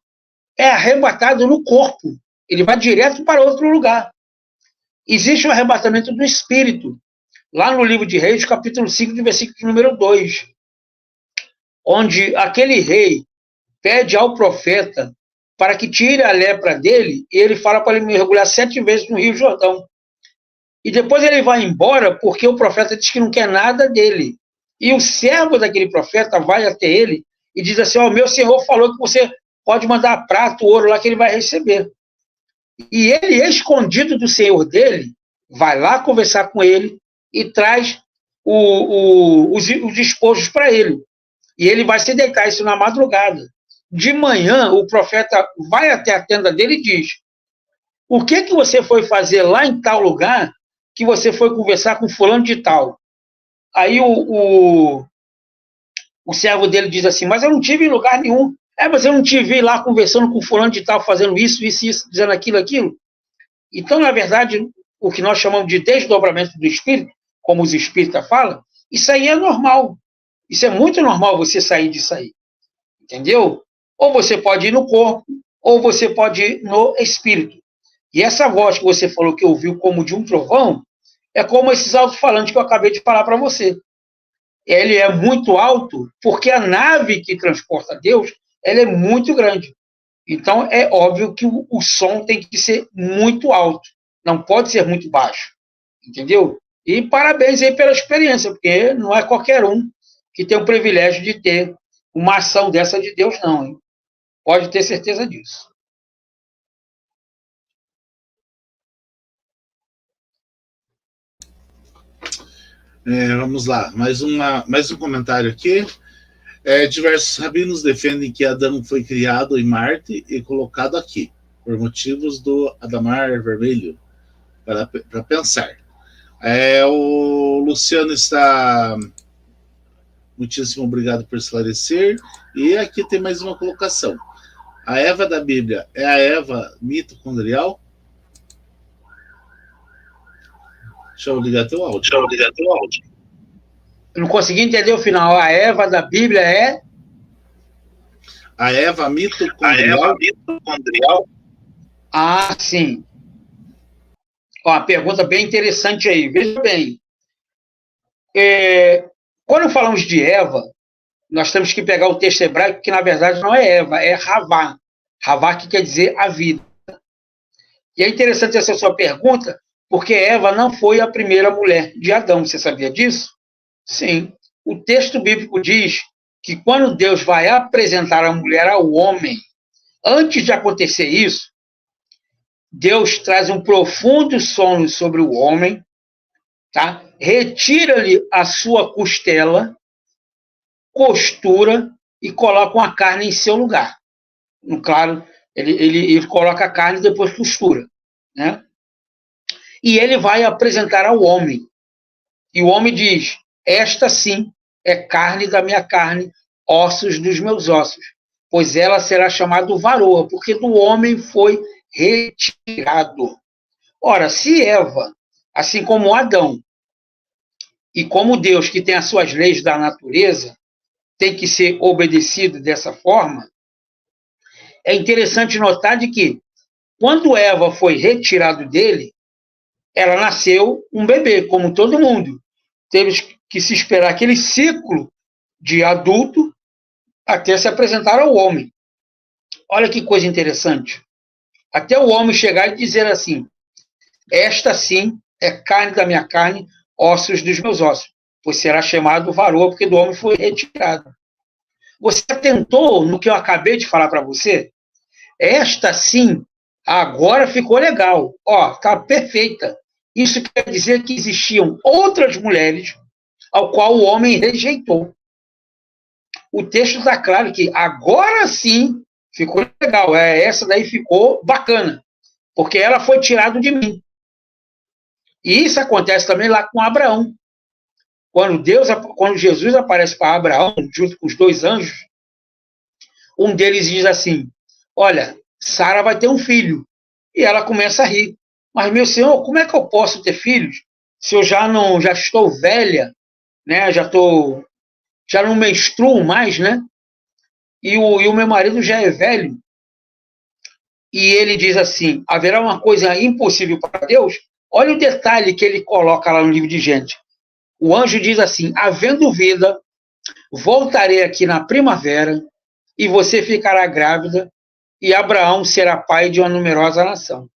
é arrebatado no corpo. Ele vai direto para outro lugar. Existe um arrebatamento do espírito. Lá no livro de Reis, capítulo 5, de versículo número 2, onde aquele rei pede ao profeta para que tire a lepra dele, e ele fala para ele mergulhar 7 vezes no Rio Jordão. E depois ele vai embora porque o profeta diz que não quer nada dele. E o servo daquele profeta vai até ele e diz assim, meu senhor falou que você pode mandar prato, ouro lá que ele vai receber. E ele, escondido do senhor dele, vai lá conversar com ele e traz os despojos para ele. E ele vai se deitar, isso na madrugada. De manhã, o profeta vai até a tenda dele e diz, o que você foi fazer lá em tal lugar que você foi conversar com fulano de tal? Aí o servo dele diz assim, mas eu não tive em lugar nenhum. Mas eu não te vi lá conversando com fulano de tal, fazendo isso, dizendo aquilo. Então, na verdade, o que nós chamamos de desdobramento do espírito, como os espíritas falam, isso aí é normal. Isso é muito normal você sair disso aí. Entendeu? Ou você pode ir no corpo, ou você pode ir no espírito. E essa voz que você falou que ouviu como de um trovão, é como esses alto-falantes que eu acabei de falar para você. Ele é muito alto, porque a nave que transporta Deus, ela é muito grande. Então, é óbvio que o som tem que ser muito alto, não pode ser muito baixo. Entendeu? E parabéns aí pela experiência, porque não é qualquer um que tem o privilégio de ter uma ação dessa de Deus, não. Hein? Pode ter certeza disso. Vamos lá, mais um comentário aqui. Diversos rabinos defendem que Adão foi criado em Marte e colocado aqui, por motivos do Adamar Vermelho, para pensar. O Luciano está... Muitíssimo obrigado por esclarecer. E aqui tem mais uma colocação. A Eva da Bíblia é a Eva mitocondrial? Deixa eu ligar teu áudio. Eu não consegui entender o final. A Eva da Bíblia é? A Eva mitocondrial? Ah, sim. Uma pergunta bem interessante aí. Veja bem. Quando falamos de Eva, nós temos que pegar o texto hebraico, que na verdade não é Eva, é Havá. Havá que quer dizer a vida. E é interessante essa sua pergunta, porque Eva não foi a primeira mulher de Adão. Você sabia disso? Sim. O texto bíblico diz que quando Deus vai apresentar a mulher ao homem, antes de acontecer isso, Deus traz um profundo sono sobre o homem, tá? Retira-lhe a sua costela, costura e coloca uma carne em seu lugar. Claro, ele coloca a carne e depois costura, né? E ele vai apresentar ao homem. E o homem diz, esta sim é carne da minha carne, ossos dos meus ossos, pois ela será chamada varoa, porque do homem foi retirado. Ora, se Eva, assim como Adão, e como Deus, que tem as suas leis da natureza, tem que ser obedecido dessa forma, é interessante notar de que, quando Eva foi retirado dele, ela nasceu um bebê, como todo mundo. Teve que se esperar aquele ciclo de adulto até se apresentar ao homem. Olha que coisa interessante. Até o homem chegar e dizer assim, esta sim é carne da minha carne, ossos dos meus ossos, pois será chamado varoa, porque do homem foi retirado. Você atentou no que eu acabei de falar para você? Esta sim, agora ficou legal. Está perfeita. Isso quer dizer que existiam outras mulheres ao qual o homem rejeitou. O texto está claro que agora sim ficou legal. Essa daí ficou bacana, porque ela foi tirada de mim. E isso acontece também lá com Abraão. Quando Jesus aparece para Abraão, junto com os 2 anjos, um deles diz assim, olha, Sara vai ter um filho. E ela começa a rir. Mas, meu senhor, como é que eu posso ter filhos se eu já estou velha, né? Já não menstruo mais, né? E o meu marido já é velho. E ele diz assim, haverá uma coisa impossível para Deus? Olha o detalhe que ele coloca lá no livro de Gênesis. O anjo diz assim, havendo vida, voltarei aqui na primavera e você ficará grávida e Abraão será pai de uma numerosa nação.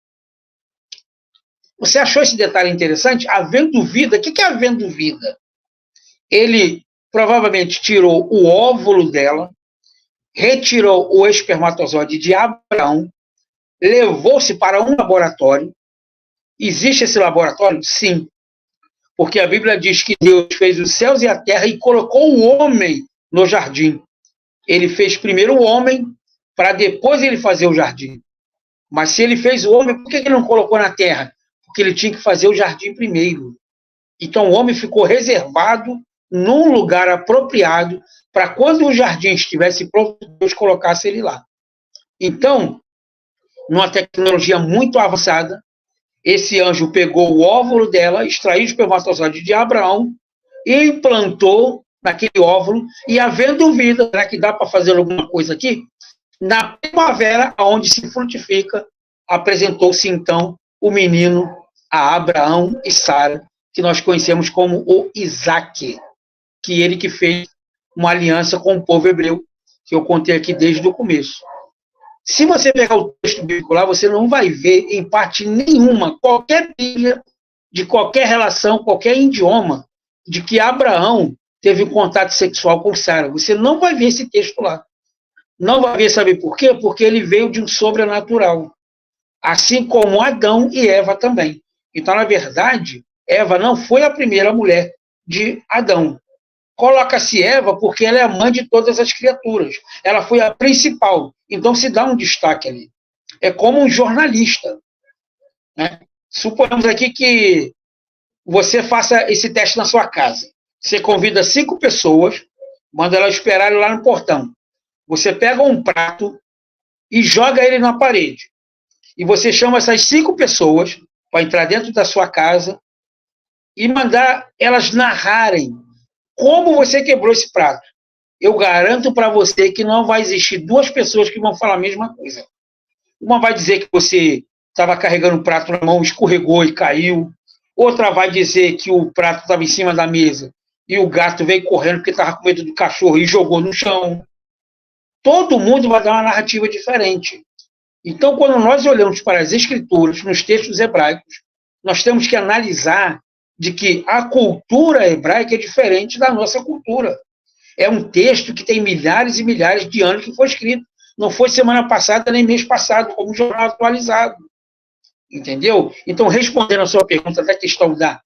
Você achou esse detalhe interessante? Havendo vida, o que é havendo vida? Ele provavelmente tirou o óvulo dela, retirou o espermatozoide de Abraão, levou-se para um laboratório. Existe esse laboratório? Sim. Porque a Bíblia diz que Deus fez os céus e a terra e colocou o homem no jardim. Ele fez primeiro o homem, para depois ele fazer o jardim. Mas se ele fez o homem, por que ele não colocou na terra? Porque ele tinha que fazer o jardim primeiro. Então o homem ficou reservado num lugar apropriado para quando o jardim estivesse pronto, Deus colocasse ele lá. Então, numa tecnologia muito avançada, esse anjo pegou o óvulo dela, extraiu o espermatozoide de Abraão, e implantou naquele óvulo, e havendo vida, será que dá para fazer alguma coisa aqui? Na primavera, onde se frutifica, apresentou-se então o menino a Abraão e Sara, que nós conhecemos como o Isaque, que ele que fez uma aliança com o povo hebreu, que eu contei aqui desde o começo. Se você pegar o texto bíblico lá, você não vai ver, em parte nenhuma, qualquer Bíblia, de qualquer relação, qualquer idioma, de que Abraão teve um contato sexual com Sara. Você não vai ver esse texto lá. Não vai ver, sabe por quê? Porque ele veio de um sobrenatural. Assim como Adão e Eva também. Então, na verdade, Eva não foi a primeira mulher de Adão. Coloca-se Eva porque ela é a mãe de todas as criaturas. Ela foi a principal. Então se dá um destaque ali. É como um jornalista, né? Suponhamos aqui que você faça esse teste na sua casa. Você convida 5 pessoas, manda elas esperarem lá no portão. Você pega um prato e joga ele na parede. E você chama essas 5 pessoas para entrar dentro da sua casa e mandar elas narrarem como você quebrou esse prato. Eu garanto para você que não vai existir 2 pessoas que vão falar a mesma coisa. Uma vai dizer que você estava carregando o prato na mão, escorregou e caiu. Outra vai dizer que o prato estava em cima da mesa e o gato veio correndo porque estava com medo do cachorro e jogou no chão. Todo mundo vai dar uma narrativa diferente. Então, quando nós olhamos para as escrituras, nos textos hebraicos, nós temos que analisar de que a cultura hebraica é diferente da nossa cultura. É um texto que tem milhares e milhares de anos que foi escrito. Não foi semana passada nem mês passado, como jornal atualizado. Entendeu? Então, respondendo a sua pergunta da questão da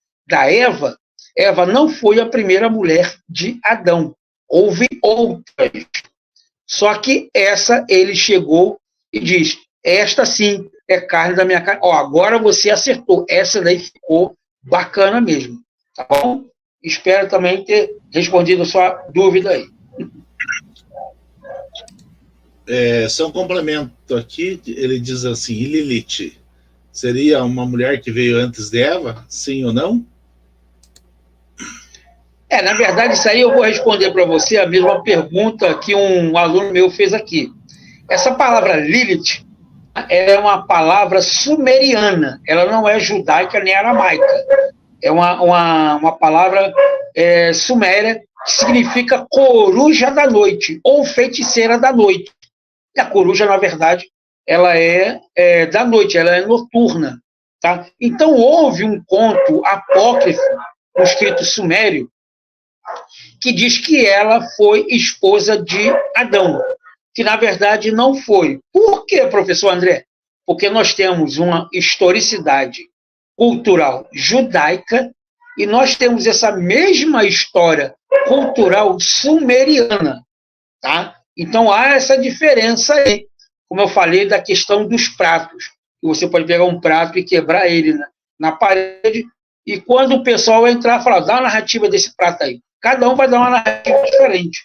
Eva, Eva não foi a primeira mulher de Adão. Houve outras. Só que essa ele chegou e diz, esta sim é carne da minha carne. Ó, agora você acertou. Essa daí ficou bacana mesmo. Tá bom? Espero também ter respondido a sua dúvida aí. Só um complemento aqui, ele diz assim, e Lilith seria uma mulher que veio antes de Eva? Sim ou não? Na verdade, isso aí eu vou responder para você a mesma pergunta que um aluno meu fez aqui. Essa palavra Lilith é uma palavra sumeriana, ela não é judaica nem aramaica. É uma palavra suméria que significa coruja da noite ou feiticeira da noite. E a coruja, na verdade, ela é da noite, ela é noturna. Tá? Então, houve um conto apócrifo no escrito sumério que diz que ela foi esposa de Adão, que na verdade não foi. Por quê, professor André? Porque nós temos uma historicidade cultural judaica e nós temos essa mesma história cultural sumeriana, tá? Então há essa diferença aí, como eu falei, da questão dos pratos. Você pode pegar um prato e quebrar ele na parede, e quando o pessoal entrar, falar, dá uma narrativa desse prato aí. Cada um vai dar uma narrativa diferente,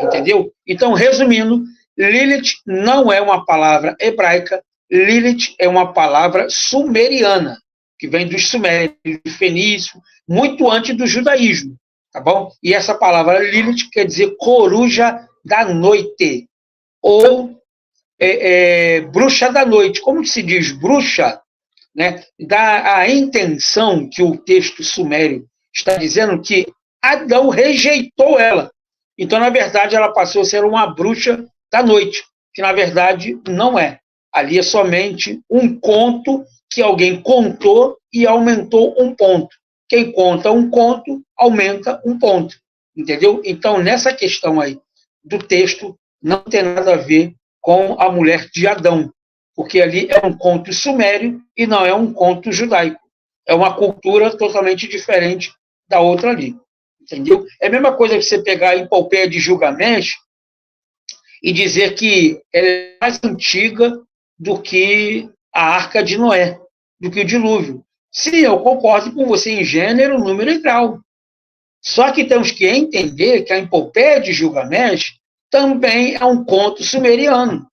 entendeu? Então, resumindo, Lilith não é uma palavra hebraica, Lilith é uma palavra sumeriana, que vem dos sumérios, do fenício, muito antes do judaísmo, tá bom? E essa palavra Lilith quer dizer coruja da noite, ou bruxa da noite. Como se diz bruxa, né? Dá a intenção que o texto sumério está dizendo que Adão rejeitou ela. Então, na verdade, ela passou a ser uma bruxa da noite, que na verdade não é. Ali é somente um conto que alguém contou e aumentou um ponto. Quem conta um conto, aumenta um ponto. Entendeu? Então, nessa questão aí do texto, não tem nada a ver com a mulher de Adão, porque ali é um conto sumério e não é um conto judaico. É uma cultura totalmente diferente da outra ali. Entendeu? É a mesma coisa que você pegar a epopeia de Gilgamesh e dizer que ela é mais antiga do que a Arca de Noé, do que o dilúvio. Sim, eu concordo com você em gênero, número e grau. Só que temos que entender que a epopeia de Gilgamesh também é um conto sumeriano.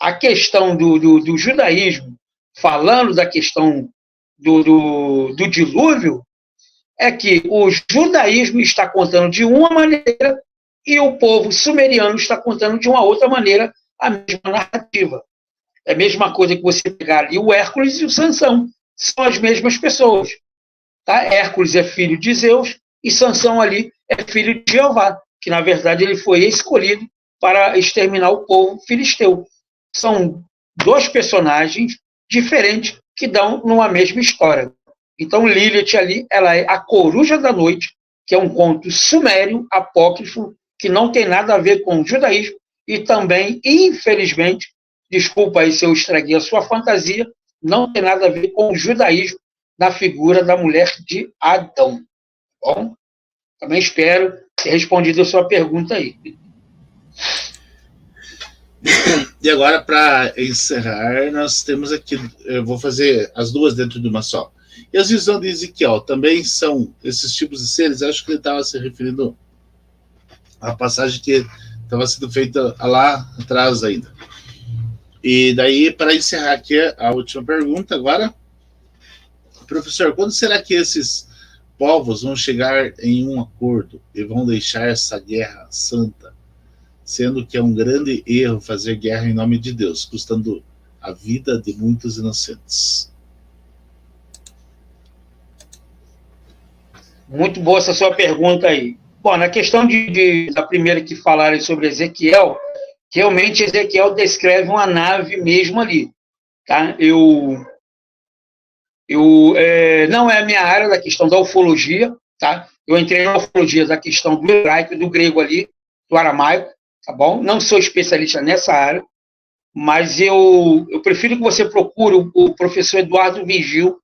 A questão do judaísmo, falando da questão do dilúvio, é que o judaísmo está contando de uma maneira e o povo sumeriano está contando de uma outra maneira a mesma narrativa. É a mesma coisa que você pegar ali o Hércules e o Sansão. São as mesmas pessoas. Tá? Hércules é filho de Zeus e Sansão ali é filho de Jeová, que na verdade ele foi escolhido para exterminar o povo filisteu. São dois personagens diferentes que dão numa mesma história. Então Lilith ali, ela é a coruja da noite, que é um conto sumério, apócrifo, que não tem nada a ver com o judaísmo e também, infelizmente, desculpa aí se eu estraguei a sua fantasia, não tem nada a ver com o judaísmo da figura da mulher de Adão. Bom, também espero ter respondido a sua pergunta aí. E agora, para encerrar, nós temos aqui, eu vou fazer as duas dentro de uma só. E as visões de Ezequiel também são esses tipos de seres? Acho que ele estava se referindo à passagem que estava sendo feita lá atrás ainda. E daí, para encerrar aqui a última pergunta agora, professor, quando será que esses povos vão chegar em um acordo e vão deixar essa guerra santa, sendo que é um grande erro fazer guerra em nome de Deus, custando a vida de muitos inocentes? Muito boa essa sua pergunta aí. Bom, na questão da primeira que falaram sobre Ezequiel, realmente Ezequiel descreve uma nave mesmo ali. Tá? Não é a minha área da questão da ufologia, tá? Eu entrei na ufologia da questão do hebraico e do grego ali, do aramaico, tá bom? Não sou especialista nessa área, mas eu prefiro que você procure o professor Eduardo Vigil,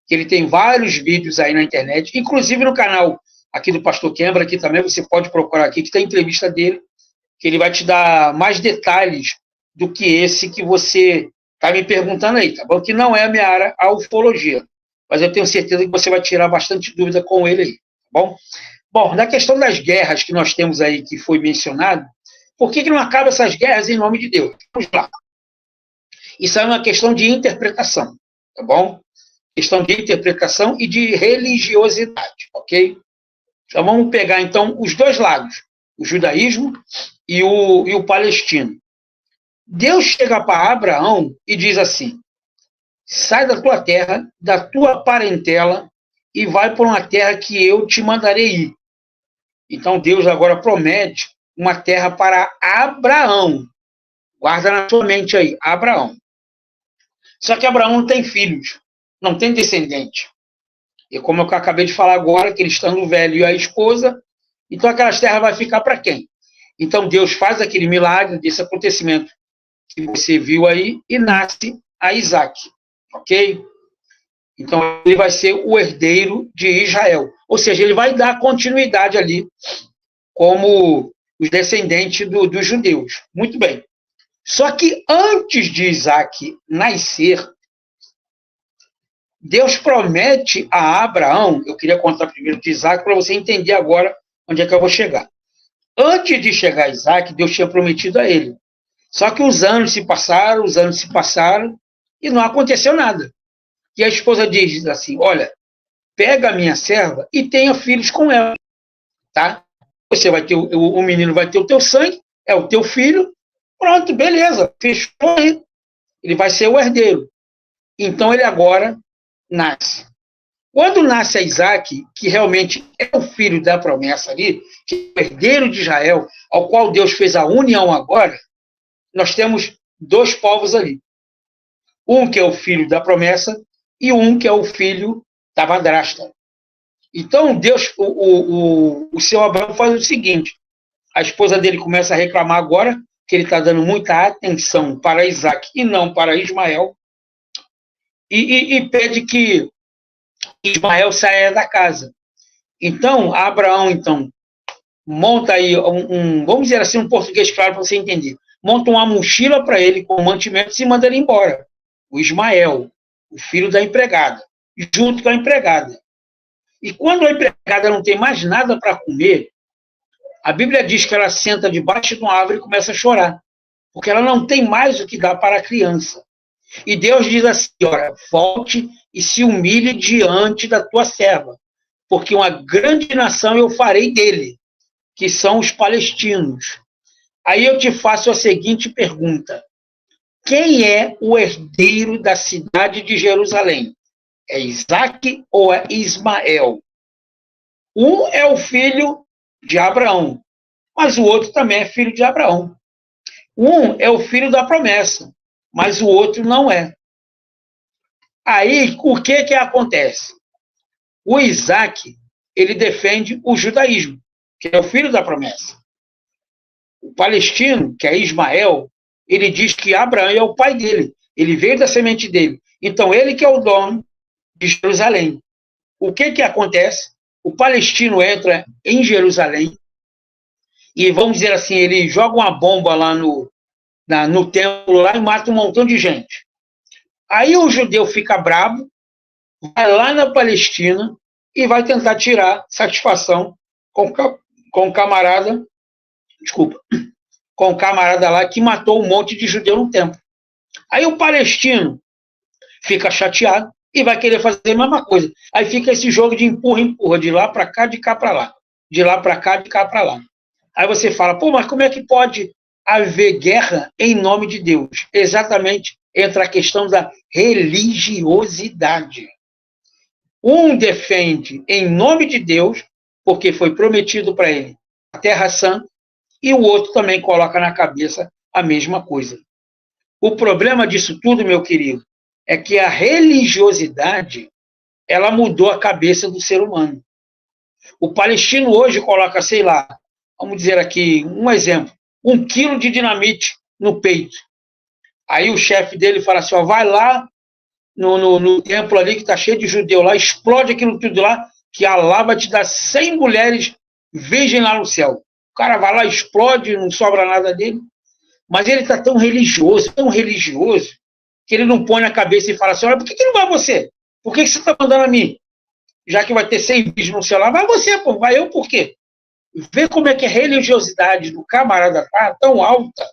que ele tem vários vídeos aí na internet, inclusive no canal aqui do Pastor Kembra, aqui também você pode procurar aqui, que tem entrevista dele, que ele vai te dar mais detalhes do que esse que você está me perguntando aí, tá bom? Que não é a minha área, a ufologia, mas eu tenho certeza que você vai tirar bastante dúvida com ele aí, tá bom? Bom, na questão das guerras que nós temos aí, que foi mencionado, por que não acabam essas guerras em nome de Deus? Vamos lá. Isso é uma questão de interpretação, tá bom? Questão de interpretação e de religiosidade, ok? Então vamos pegar, então, os dois lados, o judaísmo e o palestino. Deus chega para Abraão e diz assim: sai da tua terra, da tua parentela e vai para uma terra que eu te mandarei ir. Então Deus agora promete uma terra para Abraão. Guarda na sua mente aí, Abraão. Só que Abraão não tem filhos, não tem descendente. E como eu acabei de falar agora, que ele estando velho e a esposa, então aquelas terras vai ficar para quem? Então Deus faz aquele milagre desse acontecimento que você viu aí e nasce a Isaac, ok? Então ele vai ser o herdeiro de Israel, ou seja, ele vai dar continuidade ali como os descendentes dos judeus. Muito bem. Só que antes de Isaac nascer, Deus promete a Abraão, eu queria contar primeiro de Isaac para você entender agora onde é que eu vou chegar. Antes de chegar a Isaac, Deus tinha prometido a ele Só que os anos se passaram e não aconteceu nada. E a esposa diz assim, olha, pega a minha serva e tenha filhos com ela, tá? Você vai ter, o menino vai ter o teu sangue, é o teu filho, pronto, beleza, fechou aí. Ele vai ser o herdeiro. Então ele agora nasce. Quando nasce Isaac, que realmente é o filho da promessa ali, que é o herdeiro de Israel, ao qual Deus fez a união agora, nós temos dois povos ali. Um que é o filho da promessa e um que é o filho da madrasta. Então, Deus, o seu Abraão faz o seguinte, a esposa dele começa a reclamar agora que ele está dando muita atenção para Isaac e não para Ismael, e pede que Ismael saia da casa. Então, Abraão, monta aí vamos dizer assim, um português claro para você entender, monta uma mochila para ele com mantimentos e manda ele embora. O Ismael, o filho da empregada, junto com a empregada. E quando a empregada não tem mais nada para comer, a Bíblia diz que ela senta debaixo de uma árvore e começa a chorar, porque ela não tem mais o que dar para a criança. E Deus diz assim, olha, volte e se humilhe diante da tua serva, porque uma grande nação eu farei dele, que são os palestinos. Aí eu te faço a seguinte pergunta, quem é o herdeiro da cidade de Jerusalém? É Isaac ou é Ismael? Um é o filho de Abraão, mas o outro também é filho de Abraão. Um é o filho da promessa, mas o outro não é. Aí, o que acontece? O Isaac, ele defende o judaísmo, que é o filho da promessa. O palestino, que é Ismael, ele diz que Abraão é o pai dele, ele veio da semente dele. Então, ele que é o dono de Jerusalém. O que acontece? O palestino entra em Jerusalém e, vamos dizer assim, ele joga uma bomba lá no templo lá e mata um montão de gente. Aí o judeu fica bravo, vai lá na Palestina e vai tentar tirar satisfação com o camarada lá que matou um monte de judeu no templo. Aí o palestino fica chateado e vai querer fazer a mesma coisa. Aí fica esse jogo de empurra, de lá para cá, de cá para lá. De lá para cá, de cá para lá. Aí você fala, pô, mas como é que pode haver guerra em nome de Deus? Exatamente, entra a questão da religiosidade. Um defende em nome de Deus, porque foi prometido para ele a Terra Santa, e o outro também coloca na cabeça a mesma coisa. O problema disso tudo, meu querido, é que a religiosidade, ela mudou a cabeça do ser humano. O palestino hoje coloca, sei lá, vamos dizer aqui, um exemplo, 1 quilo de dinamite no peito. Aí o chefe dele fala assim, ó, vai lá no templo ali que está cheio de judeu lá, explode aquilo tudo lá, que Allah vai te dar 100 mulheres virgem lá no céu. O cara vai lá, explode, não sobra nada dele. Mas ele está tão religioso, que ele não põe na cabeça e fala assim, olha, por que não vai você? Por que você está mandando a mim? Já que vai ter 100 vídeos no celular, vai você, pô, vai eu por quê? Vê como é que a religiosidade do camarada está tão alta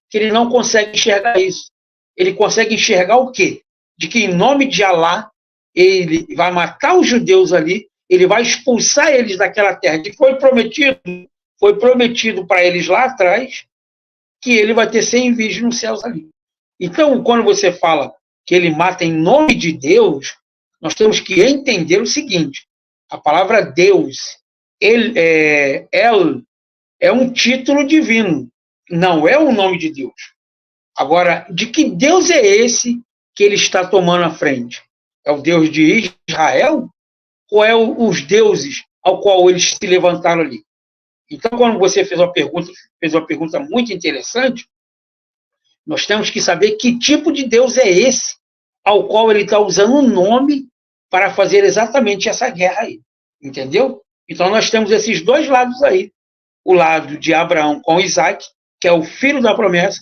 que ele não consegue enxergar isso. Ele consegue enxergar o quê? De que em nome de Allah, ele vai matar os judeus ali, ele vai expulsar eles daquela terra que foi prometido para eles lá atrás, que ele vai ter 100 virgens nos céus ali. Então, quando você fala que ele mata em nome de Deus, nós temos que entender o seguinte, a palavra Deus, é um título divino, não é o nome de Deus. Agora, de que Deus é esse que ele está tomando à frente? É o Deus de Israel? Ou é os deuses ao qual eles se levantaram ali? Então, quando você fez uma pergunta muito interessante, nós temos que saber que tipo de Deus é esse ao qual ele está usando o nome para fazer exatamente essa guerra aí. Entendeu? Então, nós temos esses dois lados aí. O lado de Abraão com Isaac, que é o filho da promessa,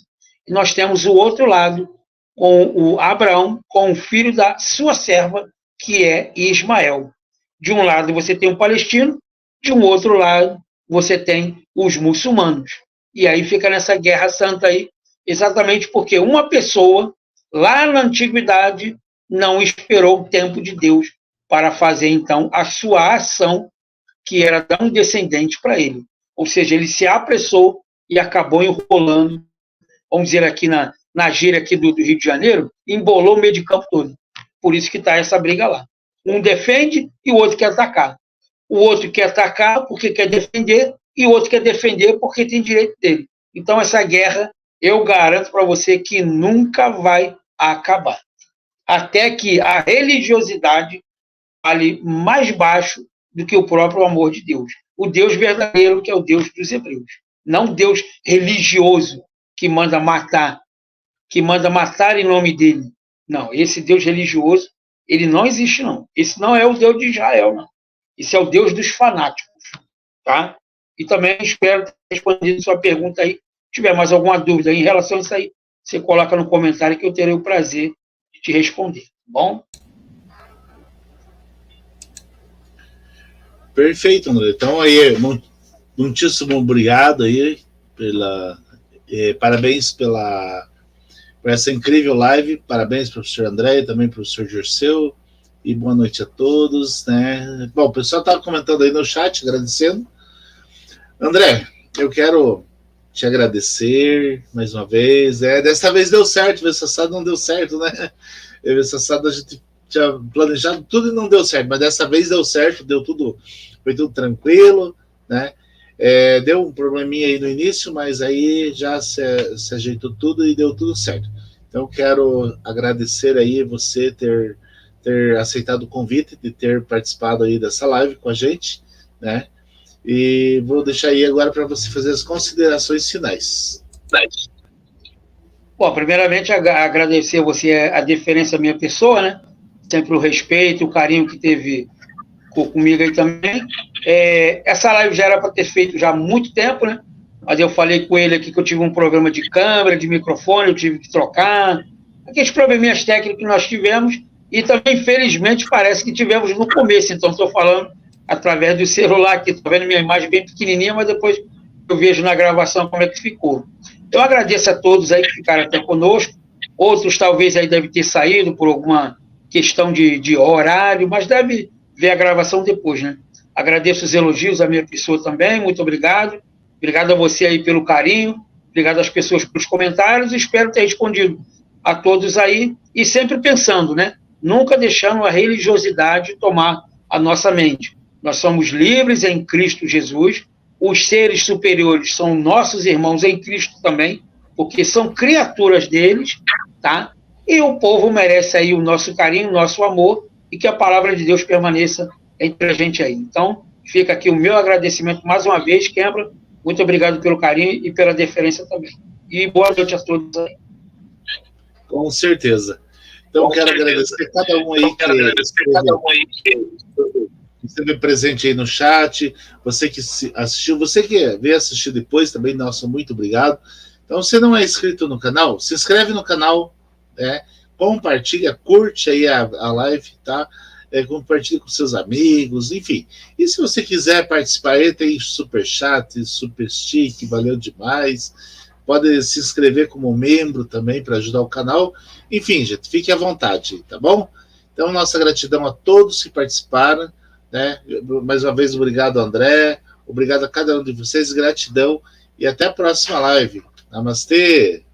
e nós temos o outro lado com o Abraão, com o filho da sua serva, que é Ismael. De um lado você tem o palestino, de um outro lado você tem os muçulmanos. E aí fica nessa guerra santa aí, exatamente porque uma pessoa, lá na antiguidade, não esperou o tempo de Deus para fazer, então, a sua ação, que era dar um descendente para ele. Ou seja, ele se apressou e acabou enrolando, vamos dizer aqui na gíria aqui do Rio de Janeiro, embolou o meio de campo todo. Por isso que está essa briga lá. Um defende e o outro quer atacar. O outro quer atacar porque quer defender e o outro quer defender porque tem direito dele. Então, essa guerra, eu garanto para você que nunca vai acabar. Até que a religiosidade fale mais baixo do que o próprio amor de Deus. O Deus verdadeiro, que é o Deus dos hebreus. Não o Deus religioso que manda matar em nome dele. Não, esse Deus religioso, ele não existe, não. Esse não é o Deus de Israel, não. Esse é o Deus dos fanáticos, tá? E também espero ter respondido sua pergunta aí. Se tiver mais alguma dúvida em relação a isso aí, você coloca no comentário que eu terei o prazer de te responder, tá bom? Perfeito, André. Então, aí, muitíssimo obrigado aí parabéns por essa incrível live. Parabéns, professor André, e também professor Dirceu. E boa noite a todos, né? Bom, o pessoal estava comentando aí no chat, agradecendo. André, eu quero te agradecer mais uma vez. Dessa vez deu certo, o Vessassado não deu certo, né? O Vessassado a gente tinha planejado tudo e não deu certo, mas dessa vez deu certo, foi tudo tranquilo, né? Deu um probleminha aí no início, mas aí já se ajeitou tudo e deu tudo certo. Então, quero agradecer aí você ter aceitado o convite, de ter participado aí dessa live com a gente, né? E vou deixar aí agora para você fazer as considerações finais. Bom, primeiramente, agradecer a você a deferência à minha pessoa, né? Sempre o respeito, o carinho que teve comigo aí também. Essa live já era para ter feito já há muito tempo, né? Mas eu falei com ele aqui que eu tive um problema de câmera, de microfone, eu tive que trocar. Aqueles probleminhas técnicos que nós tivemos. E também, infelizmente, parece que tivemos no começo. Então, estou falando através do celular aqui. Estou vendo minha imagem bem pequenininha, mas depois eu vejo na gravação como é que ficou. Eu agradeço a todos aí que ficaram até conosco. Outros talvez aí devem ter saído por alguma questão de horário, mas deve ver a gravação depois, né? Agradeço os elogios à minha pessoa também, muito obrigado. Obrigado a você aí pelo carinho, obrigado às pessoas pelos comentários, espero ter respondido a todos aí, e sempre pensando, né? Nunca deixando a religiosidade tomar a nossa mente. Nós somos livres em Cristo Jesus, os seres superiores são nossos irmãos em Cristo também, porque são criaturas deles, tá? E o povo merece aí o nosso carinho, o nosso amor, e que a palavra de Deus permaneça entre a gente aí. Então, fica aqui o meu agradecimento mais uma vez, Kembra. Muito obrigado pelo carinho e pela deferência também. E boa noite a todos aí. Com certeza. Então, quero agradecer cada um aí que esteve presente aí no chat, você que assistiu, você que veio assistir depois também, nosso muito obrigado. Então, se não é inscrito no canal, se inscreve no canal, né? Compartilha, curte aí a live, tá? Compartilha com seus amigos, enfim. E se você quiser participar aí, tem super chat, super stick, valeu demais. Pode se inscrever como membro também para ajudar o canal. Enfim, gente, fique à vontade, tá bom? Então, nossa gratidão a todos que participaram, né? Mais uma vez, obrigado, André. Obrigado a cada um de vocês, gratidão. E até a próxima live. Namastê!